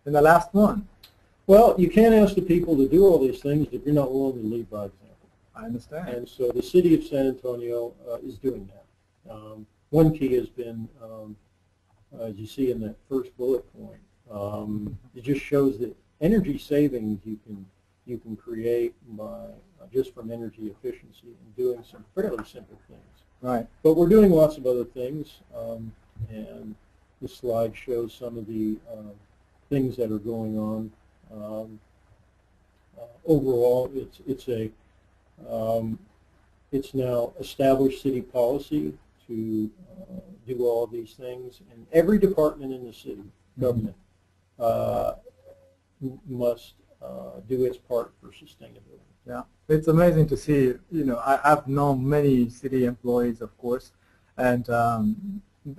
B: And the last one.
D: Well, you can't ask the people to do all these things if you're not willing to lead by example.
B: I understand.
D: And so the city of San Antonio is doing that. One key has been, as you see in that first bullet point, it just shows that energy savings you can create by just from energy efficiency and doing some fairly simple things.
B: Right.
D: But we're doing lots of other things, and this slide shows some of the things that are going on. Overall, it's now established city policy to do all of these things, and every department in the city government must do its part for sustainability.
B: Yeah, it's amazing to see. I've known many city employees, of course, and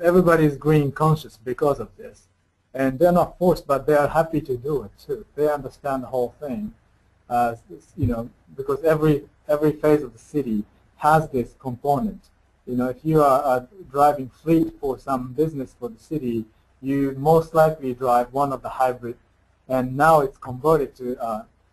B: everybody is green conscious because of this. And they're not forced, but they are happy to do it too. They understand the whole thing, because every phase of the city has this component. If you are driving fleet for some business for the city, you most likely drive one of the hybrid, and now it's converted to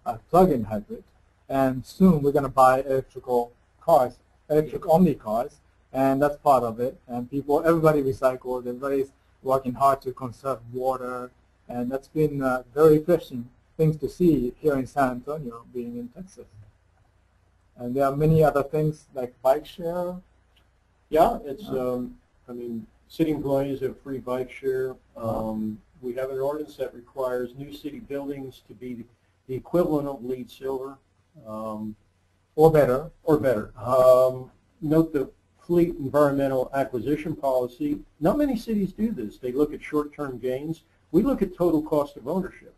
B: a plug-in hybrid. And soon we're going to buy electrical cars, electric-only cars, and that's part of it. And everybody recycles, everybody's working hard to conserve water, and that's been very refreshing things to see here in San Antonio, being in Texas. And there are many other things like bike share.
D: Yeah, it's, I mean, city employees have free bike share. We have an ordinance that requires new city buildings to be the equivalent of LEED Silver.
B: Or better.
D: Or better. Note the fleet environmental acquisition policy. Not many cities do this. They look at short-term gains. We look at total cost of ownership.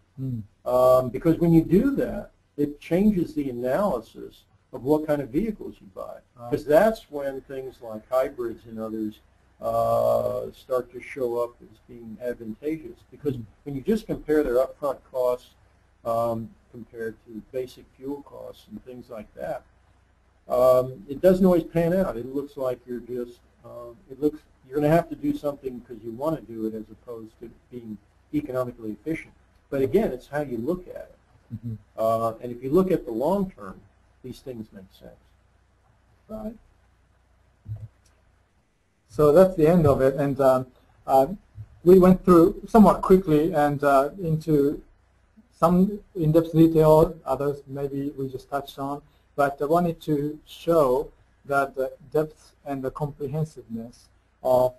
D: Because when you do that, it changes the analysis of what kind of vehicles you buy. Because that's when things like hybrids and others start to show up as being advantageous. Because when you just compare their upfront costs compared to basic fuel costs and things like that, it doesn't always pan out. It looks like you're just it looks, you're going to have to do something because you want to do it as opposed to being economically efficient. But again, it's how you look at it.
B: Mm-hmm.
D: And if you look at the long term, these things make sense.
B: Right. So that's the end of it, and we went through somewhat quickly and into some in-depth detail, others maybe we just touched on, but I wanted to show that the depth and the comprehensiveness of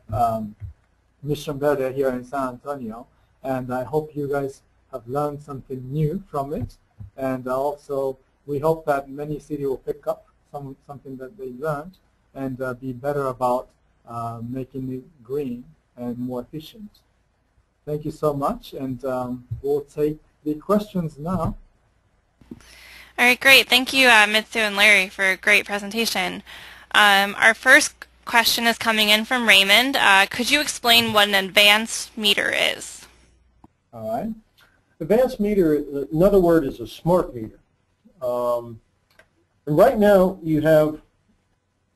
B: Mission Verde here in San Antonio, and I hope you guys have learned something new from it, and also we hope that many cities will pick up something that they learned and be better about making it green and more efficient. Thank you so much, and we'll take the questions now.
A: All right, great. Thank you, Mitsu and Larry, for a great presentation. Our first question is coming in from Raymond. Could you explain what an advanced meter is?
B: All right.
D: Advanced meter, another word is a smart meter. And right now you have,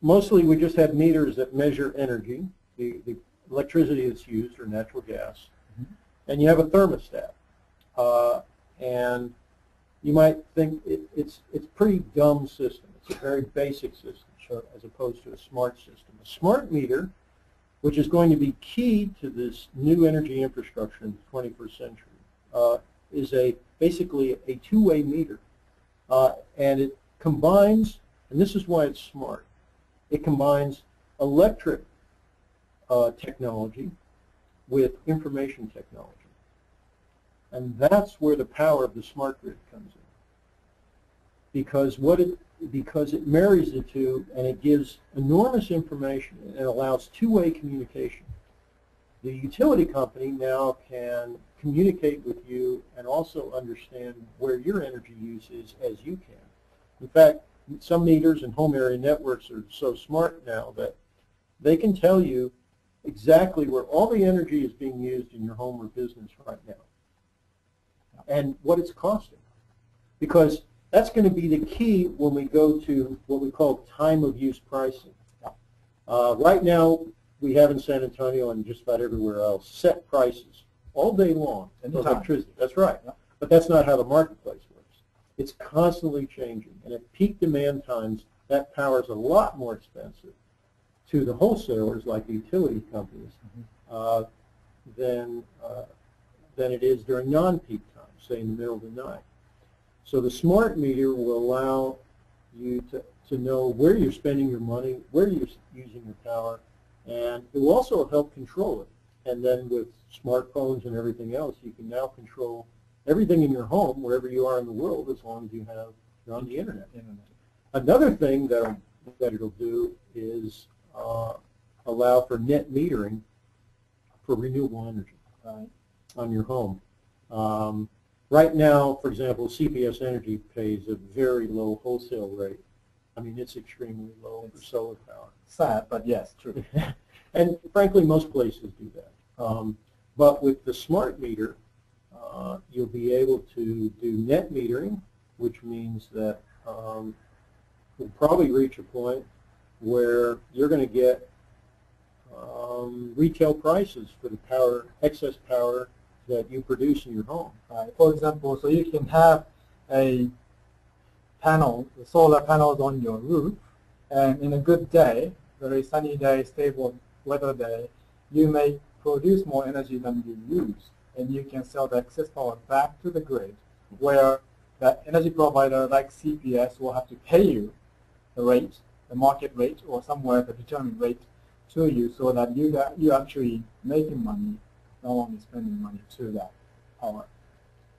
D: mostly we just have meters that measure energy, the electricity that's used or natural gas, and you have a thermostat. And you might think it's a pretty dumb system. It's a very basic system, as opposed to a smart system. A smart meter, which is going to be key to this new energy infrastructure in the 21st century, is basically a two-way meter. And it combines, and this is why it's smart, it combines electric technology with information technology. And that's where the power of the smart grid comes in. Because it marries the two, and it gives enormous information and allows two-way communication. The utility company now can communicate with you and also understand where your energy use is as you can. In fact, some meters and home area networks are so smart now that they can tell you exactly where all the energy is being used in your home or business right now and what it's costing. Because that's going to be the key when we go to what we call time of use pricing. Right now, we have in San Antonio and just about everywhere else set prices all day long for electricity. That's right. But that's not how the marketplace works. It's constantly changing. And at peak demand times, that power is a lot more expensive to the wholesalers like the utility companies than it is during non-peak times, say in the middle of the night. So the smart meter will allow you to know where you're spending your money, where you're using your power, and it will also help control it. And then with smartphones and everything else, you can now control everything in your home, wherever you are in the world, as long as you're on the internet. Another thing that it'll do is allow for net metering for renewable energy on your home. Right now, for example, CPS Energy pays a very low wholesale rate. I mean, it's extremely low for solar power.
B: Sad, but yes, true.
D: And frankly, most places do that. But with the smart meter, you'll be able to do net metering, which means that we'll probably reach a point where you're going to get retail prices for the power, excess power that you produce in your home.
B: For example, so you can have a panel, the solar panels on your roof, and in a good day, very sunny day, stable weather day, you may produce more energy than you use, and you can sell the excess power back to the grid, where the energy provider like CPS will have to pay you the rate, the market rate, or somewhere the determined rate to you, so that you're actually making money, not only spending money to that power.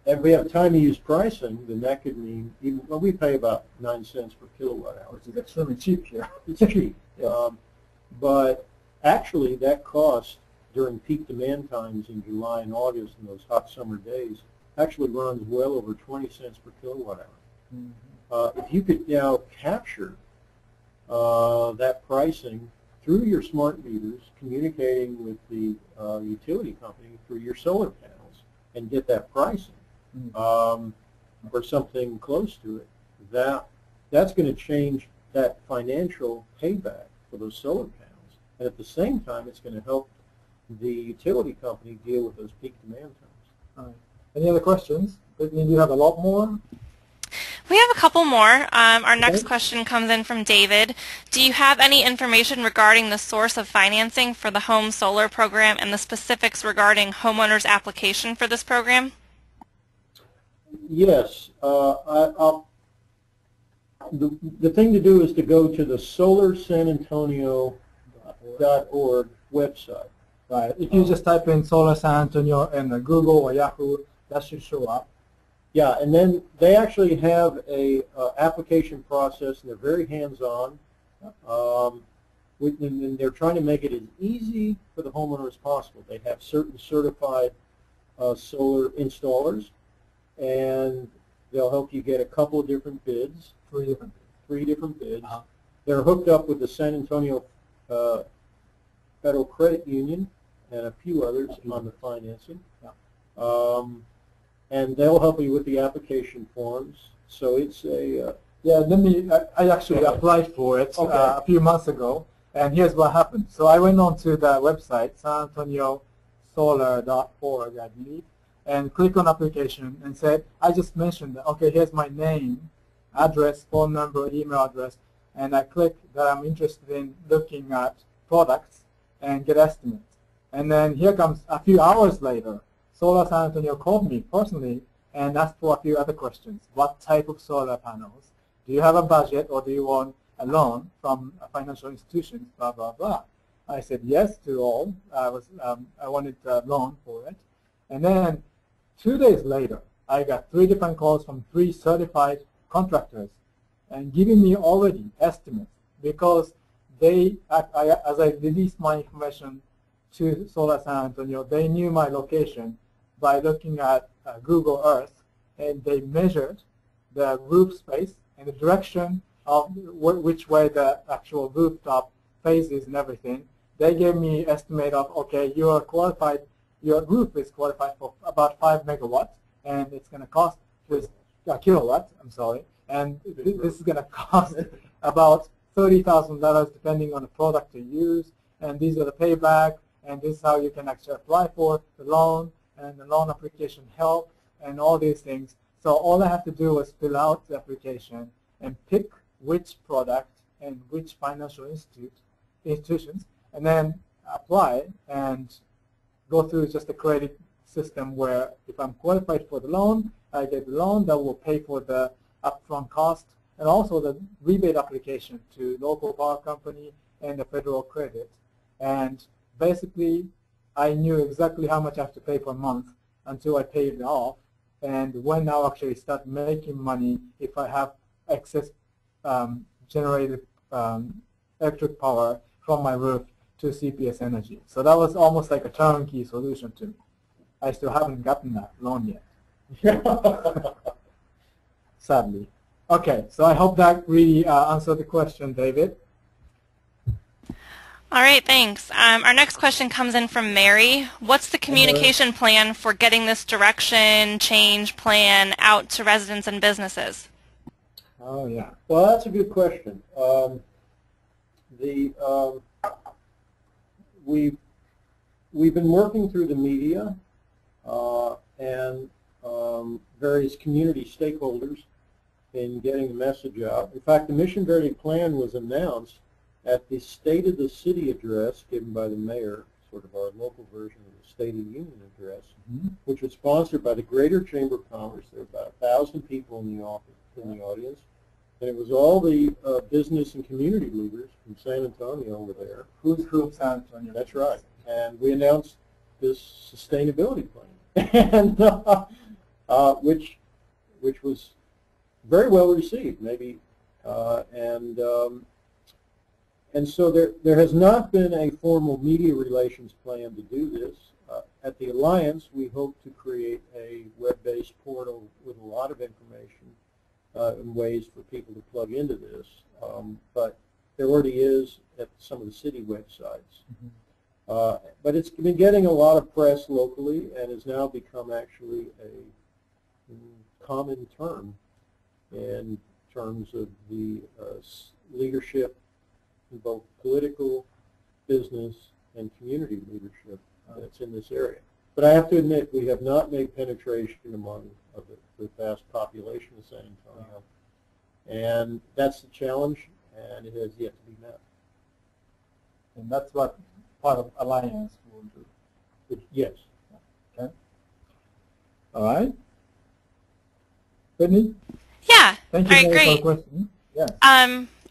D: And if we have time to use pricing, then that could mean, well, we pay about 9 cents per kilowatt hour.
B: Which is extremely cheap here.
D: It's cheap. Yes. But actually that cost during peak demand times in July and August and those hot summer days actually runs well over 20 cents per kilowatt hour. Mm-hmm. If you could now capture that pricing through your smart meters, communicating with the utility company through your solar panels, and get that pricing or something close to it, that's going to change that financial payback for those solar panels And at the same time, it's going to help the utility company deal with those peak demand times.
B: All right. Any other questions? Do you have a lot more?
A: We have a couple more. Our next
B: Okay.
A: question comes in from David. Do you have any information regarding the source of financing for the home solar program and the specifics regarding homeowners' application for this program?
D: Yes. The thing to do is to go to the solarsanantonio.org website.
B: Right. If you just type in Solar San Antonio in Google or Yahoo, that should show up.
D: Yeah, and then they actually have a application process, and they're very hands-on. And they're trying to make it as easy for the homeowner as possible. They have certain certified solar installers, and they'll help you get a couple of different bids. Three different bids. They're hooked up with the San Antonio Federal Credit Union and a few others on the financing. And they'll help you with the application forms. So it's a...
B: I actually applied for it a few months ago, and here's what happened. So I went onto the website, sanantoniosolar.org, I believe, and clicked on application and said, I just mentioned that, okay, here's my name, address, phone number, email address, and I click that I'm interested in looking at products and get estimates. And then here comes a few hours later, Solar San Antonio called me personally and asked for a few other questions. What type of solar panels? Do you have a budget, or do you want a loan from a financial institutions, blah, blah, blah. I said yes to all. I wanted a loan for it. And then 2 days later, I got 3 different calls from 3 certified contractors and giving me already estimates, because they, as I released my information to Solar San Antonio, they knew my location by looking at Google Earth, and they measured the roof space and the direction of which way the actual rooftop faces and everything. They gave me estimate of, okay, you are qualified, your roof is qualified for about 5 megawatts, and it's going to cost this kilowatt, I'm sorry, and this is going to cost about $30,000 depending on the product you use, and these are the payback, and this is how you can actually apply for the loan and the loan application help and all these things. So all I have to do is fill out the application and pick which product and which financial institutions, and then apply and go through just a credit system where if I'm qualified for the loan, I get the loan that will pay for the upfront cost and also the rebate application to local power company and the federal credit. And basically, I knew exactly how much I have to pay per month until I paid it off. And when I'll actually start making money if I have excess generated electric power from my roof to CPS Energy. So that was almost like a turnkey solution to me. I still haven't gotten that loan yet, sadly. Okay, so I hope that really answered the question, David.
A: All right, thanks. Our next question comes in from Mary. What's the communication plan for getting this direction change plan out to residents and businesses?
B: Oh, yeah.
D: Well, that's a good question. We've been working through the media and various community stakeholders in getting the message out. In fact, the Mission Verde plan was announced at the State of the City address given by the mayor, sort of our local version of the State of the Union address, which was sponsored by the Greater Chamber of Commerce. There were about 1,000 people in the audience, and it was all the business and community leaders from San Antonio over there.
B: Who's who of San Antonio?
D: That's right. And we announced this sustainability plan, and which was very well received, maybe, and so there has not been a formal media relations plan to do this. At the Alliance, we hope to create a web-based portal with a lot of information and ways for people to plug into this. But there already is at some of the city websites. But it's been getting a lot of press locally and has now become actually a common term in terms of the leadership, both political business and community leadership that's in this area. But I have to admit, we have not made penetration among the vast population of San Antonio. And that's the challenge, and it has yet to be met.
B: And that's what part of Alliance will do.
D: Yes.
B: Okay. All right. Brittany?
A: Yeah.
B: Thank you
A: All right,
B: for your
A: great.
B: question. Yes.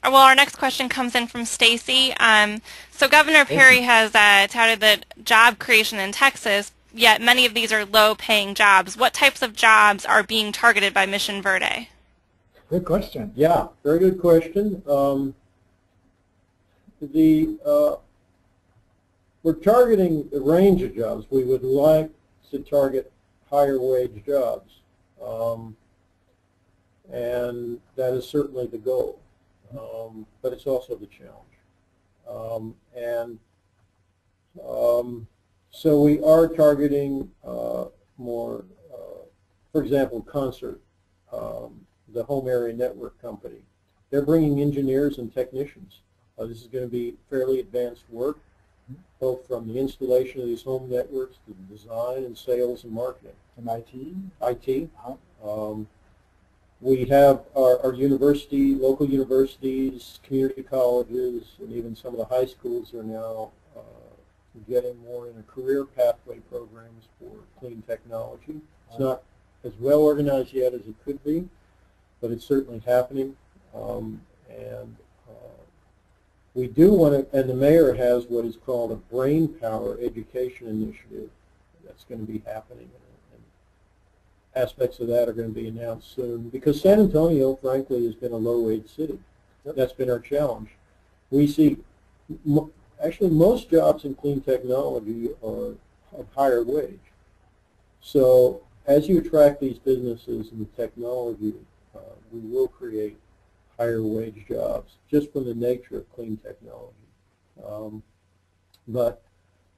A: Well, our next question comes in from Stacy. So Governor Perry has touted the job creation in Texas, yet many of these are low-paying jobs. What types of jobs are being targeted by Mission Verde?
B: Good question.
D: Yeah, very good question. We're targeting a range of jobs. We would like to target higher wage jobs, and that is certainly the goal, but it's also the challenge. So we are targeting more, for example, Concert, the home area network company. They're bringing engineers and technicians. This is going to be fairly advanced work, both from the installation of these home networks to the design and sales and marketing.
B: And IT?
D: IT. We have our university, local universities, community colleges, and even some of the high schools are now getting more into career pathway programs for clean technology. It's not as well organized yet as it could be, but it's certainly happening. We do want to, and the mayor has what is called a brain power education initiative that's going to be happening, and aspects of that are going to be announced soon, because San Antonio, frankly, has been a low-wage city. That's been our challenge. We see, actually, most jobs in clean technology are of higher wage. So as you attract these businesses and technology, we will create higher wage jobs just from the nature of clean technology. But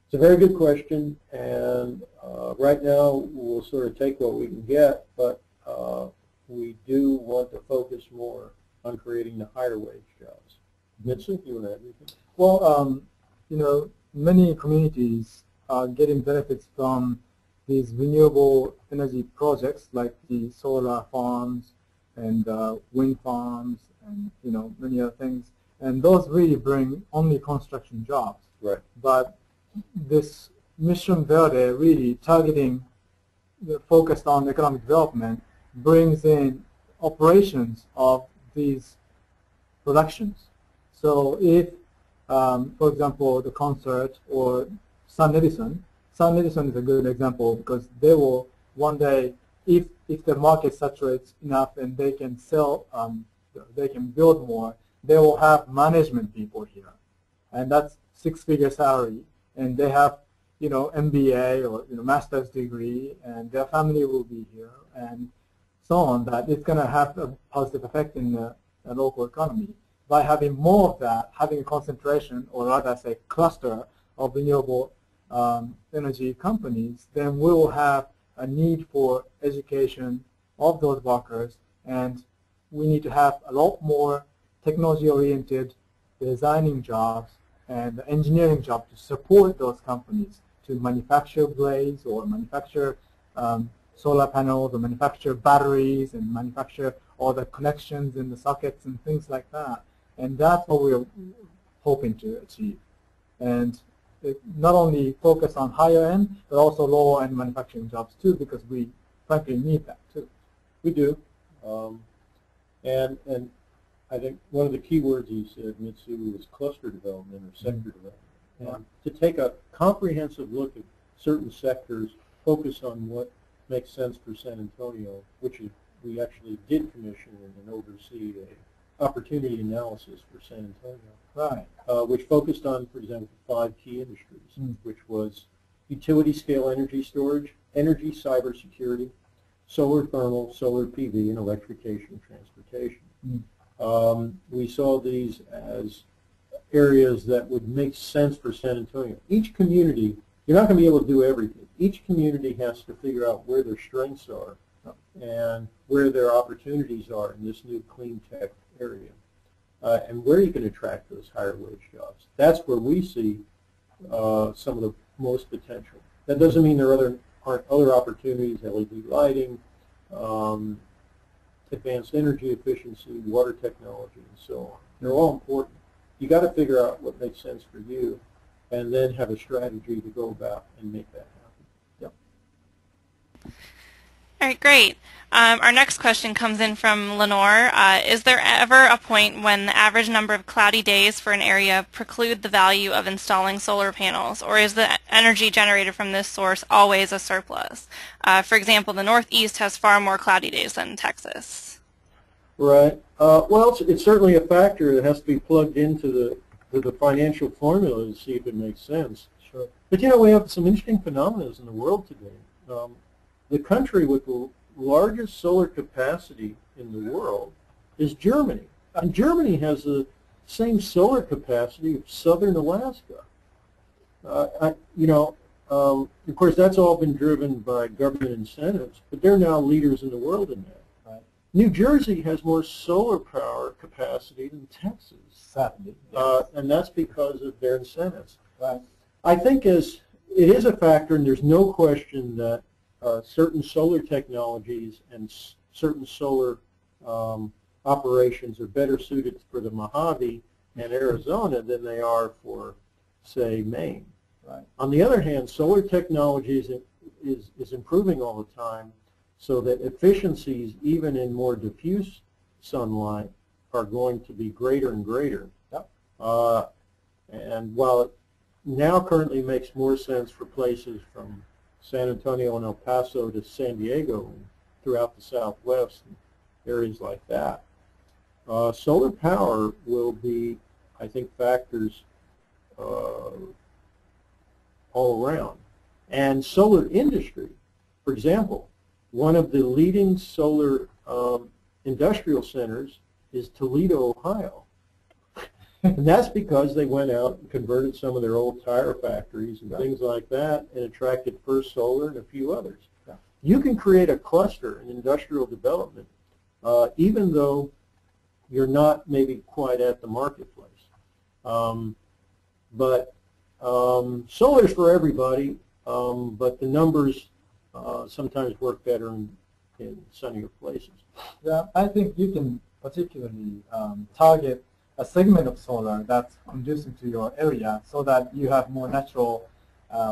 D: it's a very good question, and right now we'll sort of take what we can get, but we do want to focus more on creating the higher wage jobs. Mitsu, you want to add anything?
B: Well, you know, many communities are getting benefits from these renewable energy projects like the solar farms and wind farms and, you know, many other things. And those really bring only construction jobs.
D: Right.
B: But this Mission Verde really targeting, focused on economic development, brings in operations of these productions. So if, for example, the Concert or Sun Edison is a good example because they will one day, if the market saturates enough and they can sell, they can build more, they will have management people here, and that's six-figure salary, and they have, you know, MBA or, you know, master's degree, and their family will be here, and so on. That it's going to have a positive effect in the local economy. By having more of that, having a concentration, or rather say cluster of renewable energy companies, then we will have a need for education of those workers, and we need to have a lot more technology-oriented designing jobs and engineering jobs to support those companies to manufacture blades or manufacture solar panels or manufacture batteries and manufacture all the connections in the sockets and things like that. And that's what we're hoping to achieve. And it not only focus on higher end, but also lower end manufacturing jobs too, because we frankly need that too.
D: We do. And I think one of the key words you said, Mitsu, was cluster development or sector development. And to take a comprehensive look at certain sectors, focus on what makes sense for San Antonio, which is, we actually did commission and oversee a opportunity analysis for San Antonio,
B: right?
D: Which focused on, for example, 5 key industries, which was utility scale energy storage, energy cybersecurity, solar thermal, solar PV, and electrification and transportation. We saw these as areas that would make sense for San Antonio. Each community, you're not going to be able to do everything. Each community has to figure out where their strengths are and where their opportunities are in this new clean tech area. and where you can attract those higher wage jobs. That's where we see some of the most potential. That doesn't mean there aren't other opportunities, LED lighting, advanced energy efficiency, water technology, and so on. They're all important. You got to figure out what makes sense for you, and then have a strategy to go about and make that happen. Yep.
A: All right, great. Our next question comes in from Lenore. Is there ever a point when the average number of cloudy days for an area preclude the value of installing solar panels, or is the energy generated from this source always a surplus? For example, the Northeast has far more cloudy days than Texas.
D: Right. Well, it's certainly a factor that has to be plugged into the financial formula to see if it makes sense.
B: Sure.
D: But you know, we have some interesting phenomena in the world today. The country with the largest solar capacity in the world is Germany. And Germany has the same solar capacity of southern Alaska. Of course, that's all been driven by government incentives, but they're now leaders in the world in that.
B: Right.
D: New Jersey has more solar power capacity than Texas.
B: Sadly, yes.
D: And that's because of their incentives.
B: Right.
D: I think it is a factor, and there's no question that certain solar technologies and certain solar operations are better suited for the Mojave and Arizona than they are for, say, Maine.
B: Right.
D: On the other hand, solar technology is improving all the time, so that efficiencies, even in more diffuse sunlight, are going to be greater and greater.
B: Yep.
D: And while it now currently makes more sense for places from San Antonio and El Paso to San Diego and throughout the Southwest and areas like that, solar power will be, I think, factors all around. And solar industry, for example, one of the leading solar industrial centers is Toledo, Ohio. And that's because they went out and converted some of their old tire factories and things like that and attracted First Solar and a few others.
B: Yeah.
D: You can create a cluster in industrial development even though you're not maybe quite at the marketplace. Solar's for everybody, but the numbers sometimes work better in sunnier places.
B: Yeah, I think you can particularly target a segment of solar that's conducive to your area so that you have more natural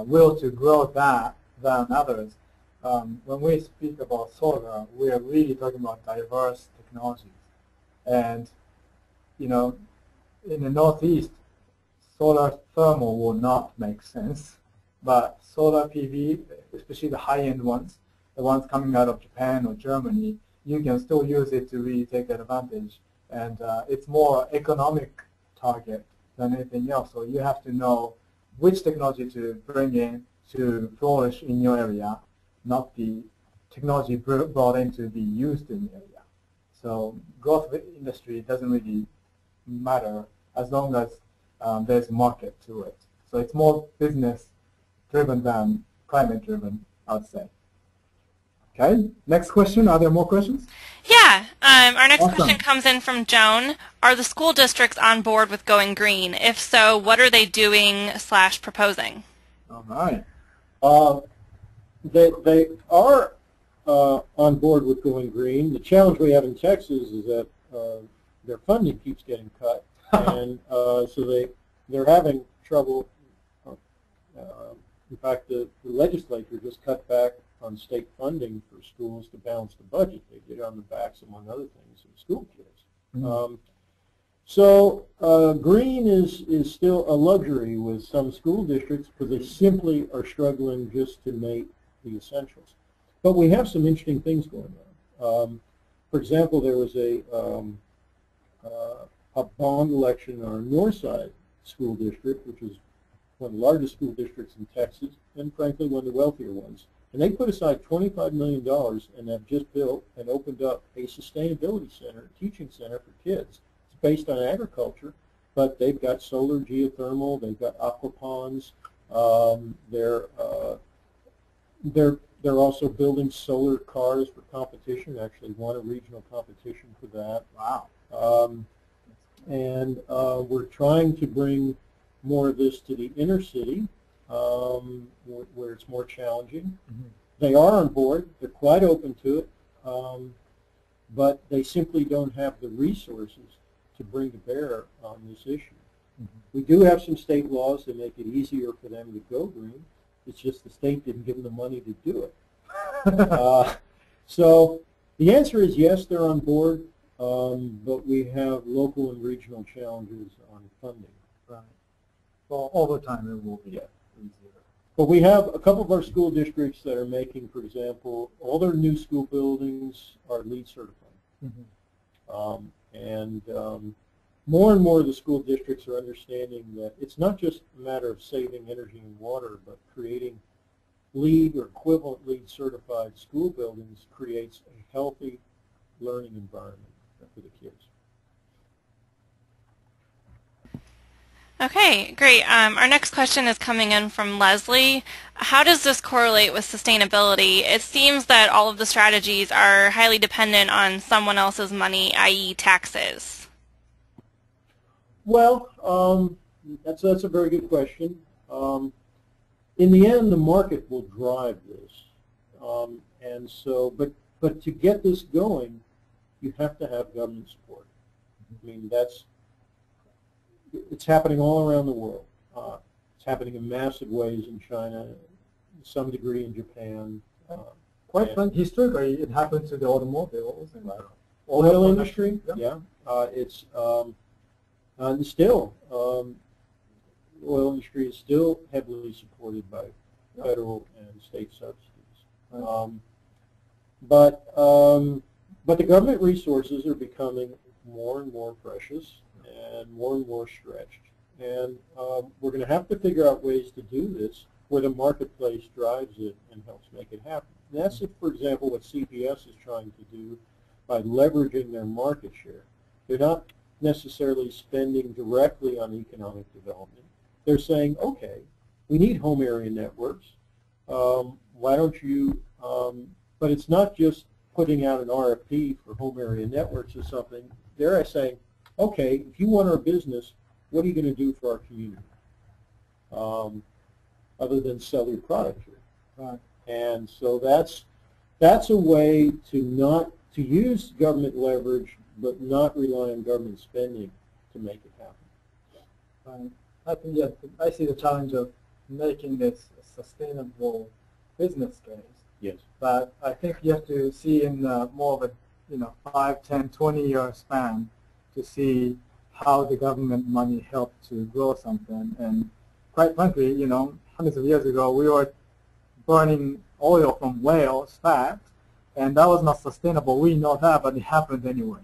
B: will to grow that than others. When we speak about solar, we are really talking about diverse technologies. And, you know, in the Northeast, solar thermal will not make sense, but solar PV, especially the high-end ones, the ones coming out of Japan or Germany, you can still use it to really take advantage. And it's more economic target than anything else. So you have to know which technology to bring in to flourish in your area, not the technology brought in to be used in the area. So growth of the industry doesn't really matter as long as there's a market to it. So it's more business-driven than climate-driven, I would say. Okay, next question. Are there more questions?
A: Yeah, our next
B: Awesome.
A: question comes in from Joan. Are the school districts on board with going green? If so, what are they doing / proposing?
B: All right.
D: They are on board with going green. The challenge we have in Texas is that their funding keeps getting cut, and so they're having trouble. In fact, the legislature just cut back on state funding for schools to balance the budget. They did it on the backs, among other things, of school kids.
B: Mm-hmm.
D: So green is still a luxury with some school districts because they simply are struggling just to make the essentials. But we have some interesting things going on. For example, there was a bond election in our Northside school district, which is one of the largest school districts in Texas, and frankly one of the wealthier ones. And they put aside $25 million and have just built and opened up a sustainability center, teaching center for kids. It's based on agriculture, but they've got solar geothermal, they've got aquaponds, they're also building solar cars for competition, actually won a regional competition for that.
B: Wow.
D: and we're trying to bring more of this to the inner city, where it's more challenging.
B: Mhm.
D: They are on board. They're quite open to it, but they simply don't have the resources to bring to bear on this issue.
B: Mhm.
D: We do have some state laws that make it easier for them to go green. It's just the state didn't give them the money to do it. So the answer is yes, they're on board, but we have local and regional challenges on funding.
B: Right. Well, over time it will be easier.
D: But we have a couple of our school districts that are making, for example, all their new school buildings are LEED certified.
B: Mhm.
D: More and more of the school districts are understanding that it's not just a matter of saving energy and water, but creating LEED or equivalent LEED certified school buildings creates a healthy learning environment for the kids.
A: Okay, great. Our next question is coming in from Leslie. How does this correlate with sustainability? It seems that all of the strategies are highly dependent on someone else's money, i.e. taxes.
D: Well, that's a very good question. In the end, the market will drive this, and so, but to get this going, you have to have government support. I mean, it's happening all around the world. It's happening in massive ways in China, to some degree in Japan.
B: Quite frankly, historically, it happened to the automobiles and
D: Oil industry,
B: yeah.
D: it's and still, the oil industry is still heavily supported by federal and state subsidies.
B: Right.
D: But the government resources are becoming more and more precious and more stretched. And we're going to have to figure out ways to do this where the marketplace drives it and helps make it happen. And that's, for example, what CPS is trying to do by leveraging their market share. They're not necessarily spending directly on economic development. They're saying, okay, we need home area networks. Why don't you, but it's not just putting out an RFP for home area networks or something. They're saying, okay, if you want our business, what are you going to do for our community? Other than sell your product here.
B: Right.
D: And so that's a way to use government leverage, but not rely on government spending to make it happen.
B: I think, yes, I see the challenge of making this a sustainable business case.
D: Yes.
B: But I think you have to see in more of a 5, 10, 20-year span to see how the government money helped to grow something. And quite frankly, hundreds of years ago, we were burning oil from whales fat, and that was not sustainable. We know that, but it happened anyways.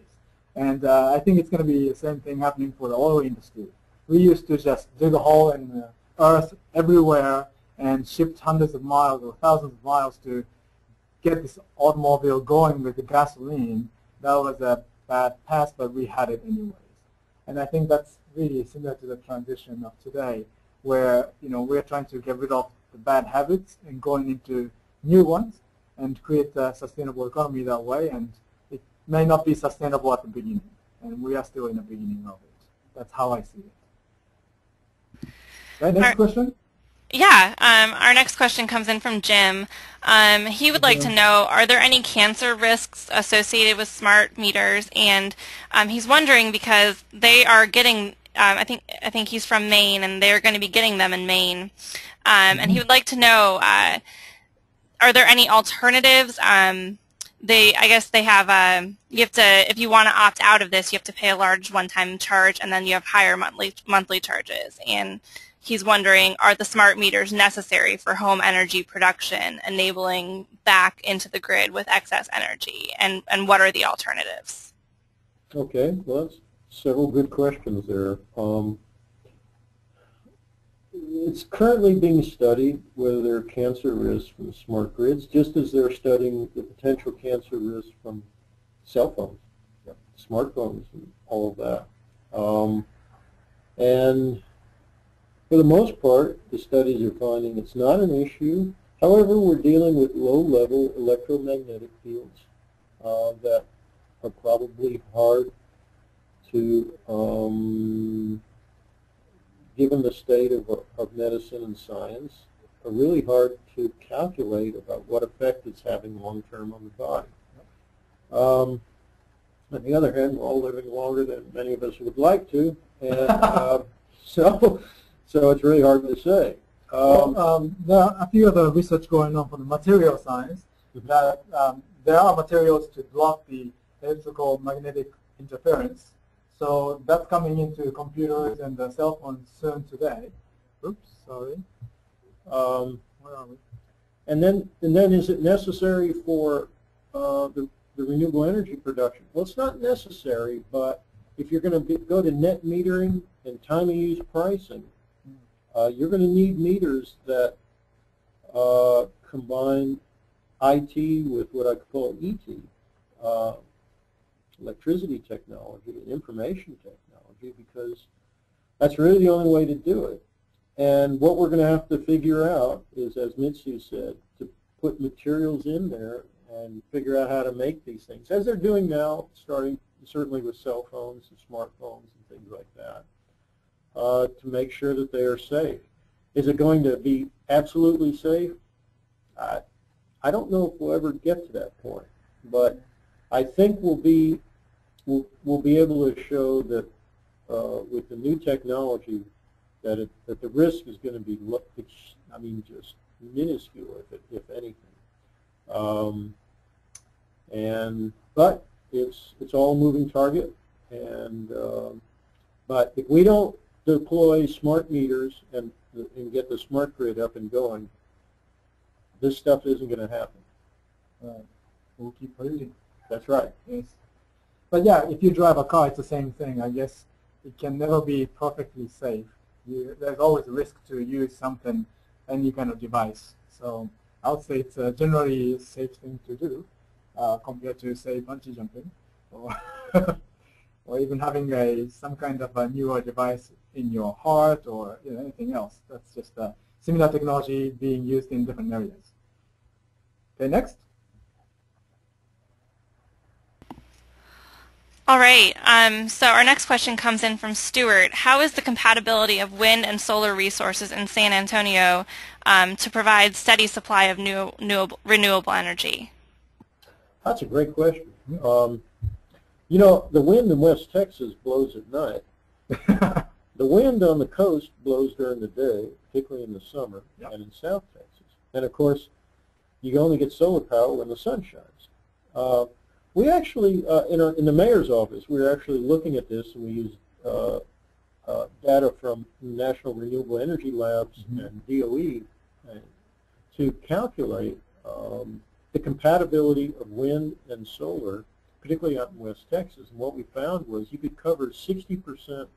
B: And I think it's going to be the same thing happening for the oil industry. We used to just dig a hole in the earth everywhere and shipped hundreds of miles or thousands of miles to get this automobile going with the gasoline. That was a bad past, but we had it anyways. And I think that's really similar to the transition of today, where we're trying to get rid of the bad habits and going into new ones and create a sustainable economy that way. And it may not be sustainable at the beginning, and we are still in the beginning of it. That's how I see it. Right, next question?
A: Yeah, our next question comes in from Jim. He would like to know, are there any cancer risks associated with smart meters? And he's wondering because they are getting, I think he's from Maine, and they're going to be getting them in Maine. And he would like to know, are there any alternatives? I guess they have, you have to, if you want to opt out of this, you have to pay a large one-time charge, and then you have higher monthly charges. And he's wondering, are the smart meters necessary for home energy production, enabling back into the grid with excess energy? And what are the alternatives?
D: Okay, well, that's several good questions there. It's currently being studied whether there are cancer risks from smart grids, just as they're studying the potential cancer risks from cell phones, smartphones, and all of that. And for the most part, the studies are finding it's not an issue. However, we're dealing with low-level electromagnetic fields that are probably hard to, given the state of medicine and science, are really hard to calculate about what effect it's having long-term on the body. On the other hand, we're all living longer than many of us would like to, and so it's really hard to say.
B: There are a few other research going on for the material science. That there are materials to block the electrical magnetic interference. So that's coming into computers and the cell phones soon today. Oops, sorry. Where are we?
D: And then is it necessary for the renewable energy production? Well, it's not necessary, but if you're going to go to net metering and time of use pricing, you're going to need meters that combine IT with what I call ET, electricity technology and information technology, because that's really the only way to do it. And what we're going to have to figure out is, as Mitsu said, to put materials in there and figure out how to make these things, as they're doing now, starting certainly with cell phones and smartphones and things like that, to make sure that they are safe. Is it going to be absolutely safe? I don't know if we'll ever get to that point, but I think we'll be able to show that with the new technology that the risk is going to be, just minuscule, if anything. But it's all a moving target, and but if we don't deploy smart meters and get the smart grid up and going, this stuff isn't going to happen.
B: We'll keep polluting.
D: That's right.
B: Yes. But yeah, if you drive a car, it's the same thing. I guess it can never be perfectly safe. There's always a risk to use something, any kind of device. So I would say it's generally a safe thing to do compared to, say, bungee jumping, or or even having some kind of a newer device in your heart, or anything else. That's just similar technology being used in different areas. Okay, next.
A: All right, so our next question comes in from Stuart. How is the compatibility of wind and solar resources in San Antonio to provide steady supply of renewable energy?
D: That's a great question. The wind in West Texas blows at night. The wind on the coast blows during the day, particularly in the summer, and in South Texas. And of course, you only get solar power when the sun shines. We actually, in the mayor's office, we were actually looking at this, and we used data from National Renewable Energy Labs and DOE to calculate the compatibility of wind and solar, particularly out in West Texas. And what we found was you could cover 60%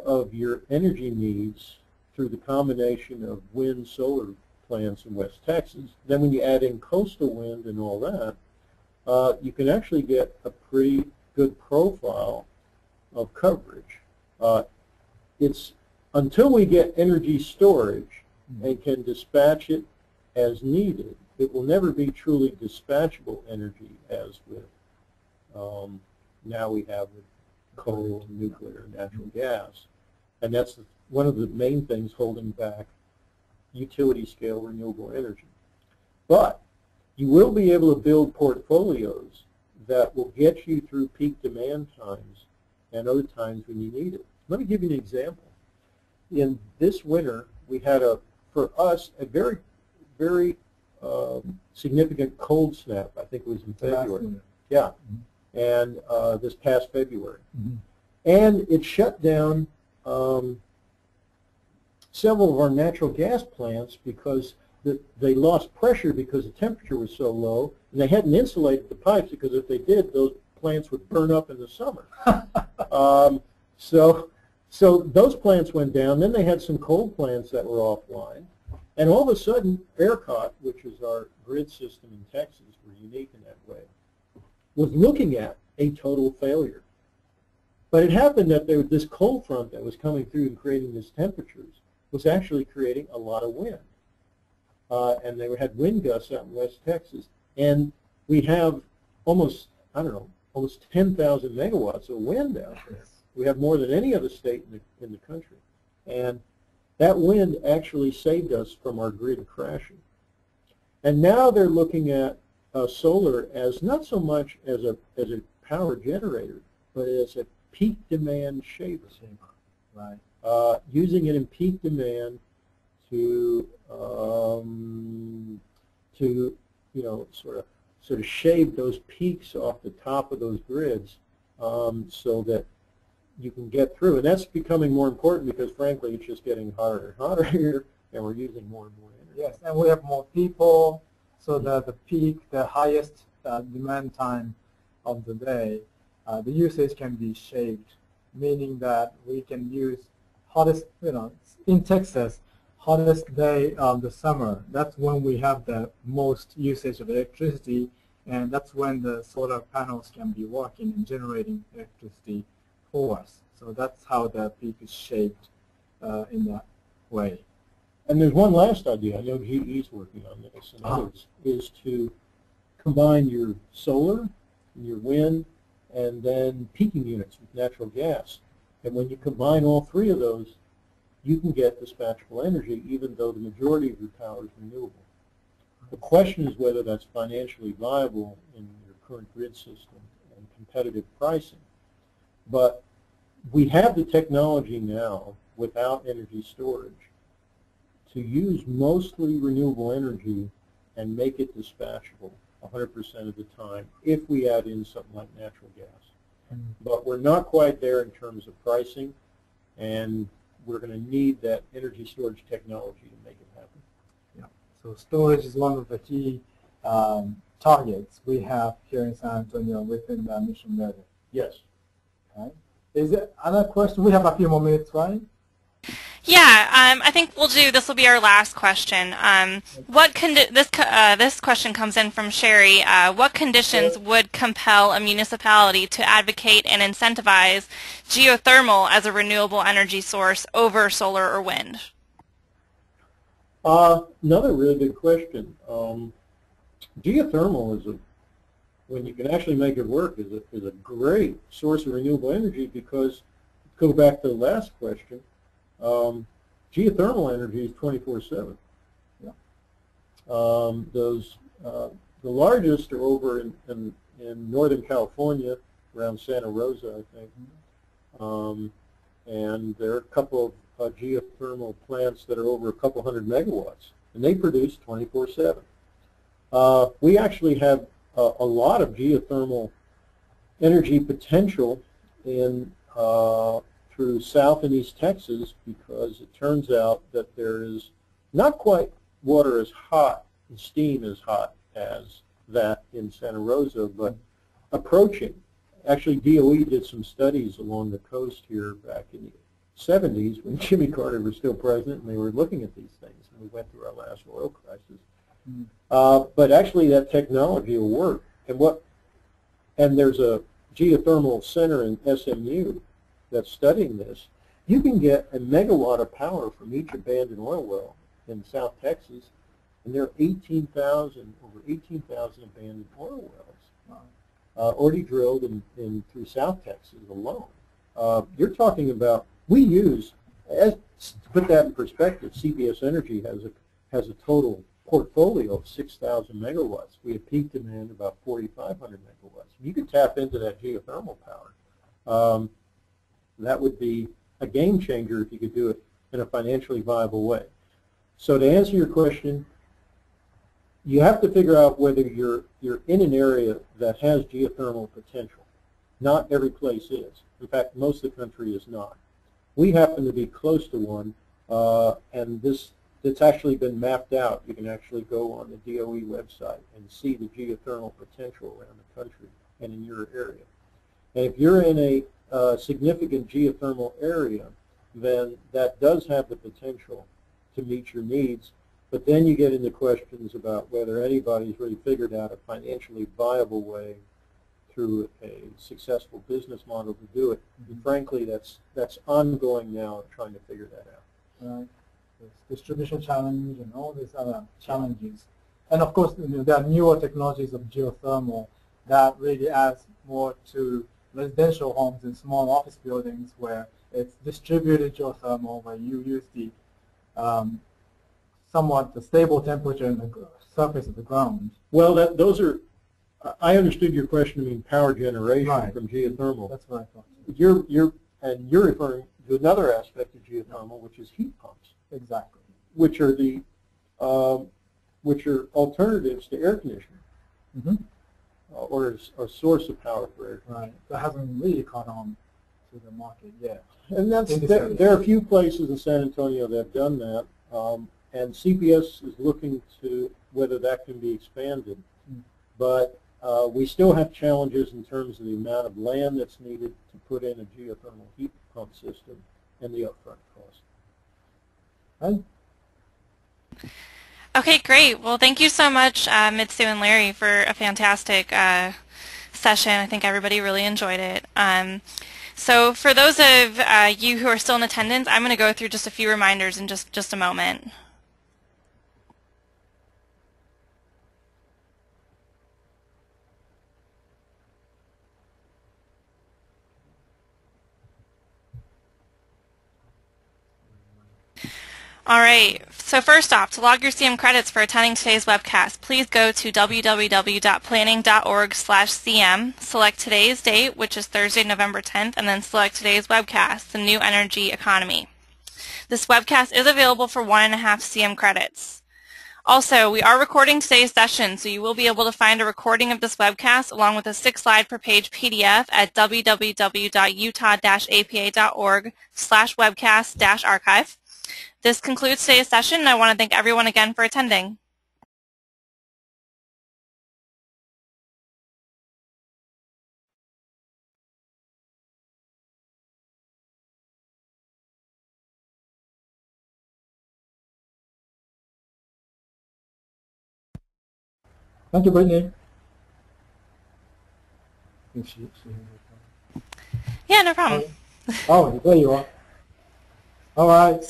D: of your energy needs through the combination of wind solar plants in West Texas. Then when you add in coastal wind and all that, you can actually get a pretty good profile of coverage. It's until we get energy storage and can dispatch it as needed, it will never be truly dispatchable energy as with now we have with coal, nuclear, natural gas. And that's one of the main things holding back utility scale renewable energy. But you will be able to build portfolios that will get you through peak demand times and other times when you need it. Let me give you an example. In this winter, we had for us, a very, very significant cold snap. I think it was in February. Yeah, and this past February. And it shut down several of our natural gas plants because they lost pressure because the temperature was so low, and they hadn't insulated the pipes because if they did, those plants would burn up in the summer. So those plants went down. Then they had some coal plants that were offline. And all of a sudden, ERCOT, which is our grid system in Texas, we're unique in that way, was looking at a total failure. But it happened that this cold front that was coming through and creating these temperatures was actually creating a lot of wind. And they had wind gusts out in West Texas. And we have almost, I don't know, almost 10,000 megawatts of wind out there. We have more than any other state in the country. And that wind actually saved us from our grid crashing. And now they're looking at solar as not so much as a power generator, but as a peak demand shaper.
B: Right.
D: Using it in peak demand to sort of shave those peaks off the top of those grids, so that you can get through. And that's becoming more important because, frankly, it's just getting hotter and hotter here, and we're using more and more energy.
B: Yes, and we have more people, so that the peak, the highest demand time of the day, the usage can be shaved, meaning that we can use hottest, in Texas, hottest day of the summer. That's when we have the most usage of electricity, and that's when the solar panels can be working and generating electricity for us. So that's how the peak is shaped in that way.
D: And there's one last idea. I know GE's working on this, and others, is to combine your solar, your wind, and then peaking units with natural gas. And when you combine all three of those, you can get dispatchable energy, even though the majority of your power is renewable. The question is whether that's financially viable in your current grid system and competitive pricing. But we have the technology now, without energy storage, to use mostly renewable energy and make it dispatchable 100% of the time if we add in something like natural gas. But we're not quite there in terms of pricing, and we're going to need that energy storage technology to make it happen.
B: Yeah. So storage is one of the key targets we have here in San Antonio within the Mission Verde.
D: Yes.
B: Okay. Is there another question? We have a few more minutes, right?
A: Yeah, I think this will be our last question. This question comes in from Sherry. What conditions would compel a municipality to advocate and incentivize geothermal as a renewable energy source over solar or wind?
D: Another really good question. Geothermal is when you can actually make it work, is a great source of renewable energy because, go back to the last question, geothermal energy is 24/7.
B: Yeah.
D: The largest are over in Northern California, around Santa Rosa, I think. And there are a couple of geothermal plants that are over a couple hundred megawatts, and they produce 24/7. We actually have a lot of geothermal energy potential in through South and East Texas, because it turns out that there is not quite water as hot and steam as hot as that in Santa Rosa, but approaching. Actually, DOE did some studies along the coast here back in the 70s when Jimmy Carter was still president, and they were looking at these things, and we went through our last oil crisis. But actually, that technology will work. And there's a geothermal center in SMU that's studying this. You can get a megawatt of power from each abandoned oil well in South Texas, and there are over 18,000 abandoned oil wells already drilled through South Texas alone. You're talking about, to put that in perspective, CBS Energy has a total portfolio of 6,000 megawatts. We have peak demand about 4,500 megawatts. You could tap into that geothermal power. That would be a game changer if you could do it in a financially viable way. So to answer your question, you have to figure out whether you're in an area that has geothermal potential. Not every place is. In fact, most of the country is not. We happen to be close to one, and it's actually been mapped out. You can actually go on the DOE website and see the geothermal potential around the country and in your area. And if you're in a significant geothermal area, then that does have the potential to meet your needs. But then you get into questions about whether anybody's really figured out a financially viable way through a successful business model to do it. And frankly, that's ongoing now, trying to figure that out.
B: Right. There's distribution challenge and all these other challenges. And of course, there are newer technologies of geothermal that really adds more to residential homes and small office buildings where it's distributed geothermal, where you use the somewhat the stable temperature in the surface of the ground.
D: Well, those are, I understood your question to mean power generation
B: Right.
D: from geothermal.
B: That's what I thought.
D: You're referring to another aspect of geothermal, which is heat pumps,
B: Exactly.
D: which are alternatives to air conditioning,
B: Mm-hmm.
D: or a source of power for air conditioning.
B: Right. That hasn't really caught on to the market yet.
D: And there are a few places in San Antonio that have done that, and CPS is looking to whether that can be expanded.
B: Mm.
D: But we still have challenges in terms of the amount of land that's needed to put in a geothermal heat pump system and the upfront cost.
B: Right?
A: Okay, great. Well, thank you so much, Mitsu and Larry, for a fantastic session. I think everybody really enjoyed it. So for those of you who are still in attendance, I'm going to go through just a few reminders in just a moment. All right, so first off, to log your CM credits for attending today's webcast, please go to www.planning.org/CM, select today's date, which is Thursday, November 10th, and then select today's webcast, The New Energy Economy. This webcast is available for 1.5 CM credits. Also, we are recording today's session, so you will be able to find a recording of this webcast along with a 6-slide per page PDF at www.utah-apa.org/webcast-archive. This concludes today's session, and I want to thank everyone again for attending.
B: Thank you, Brittany.
A: Yeah, no problem.
B: Oh, there you are. All right.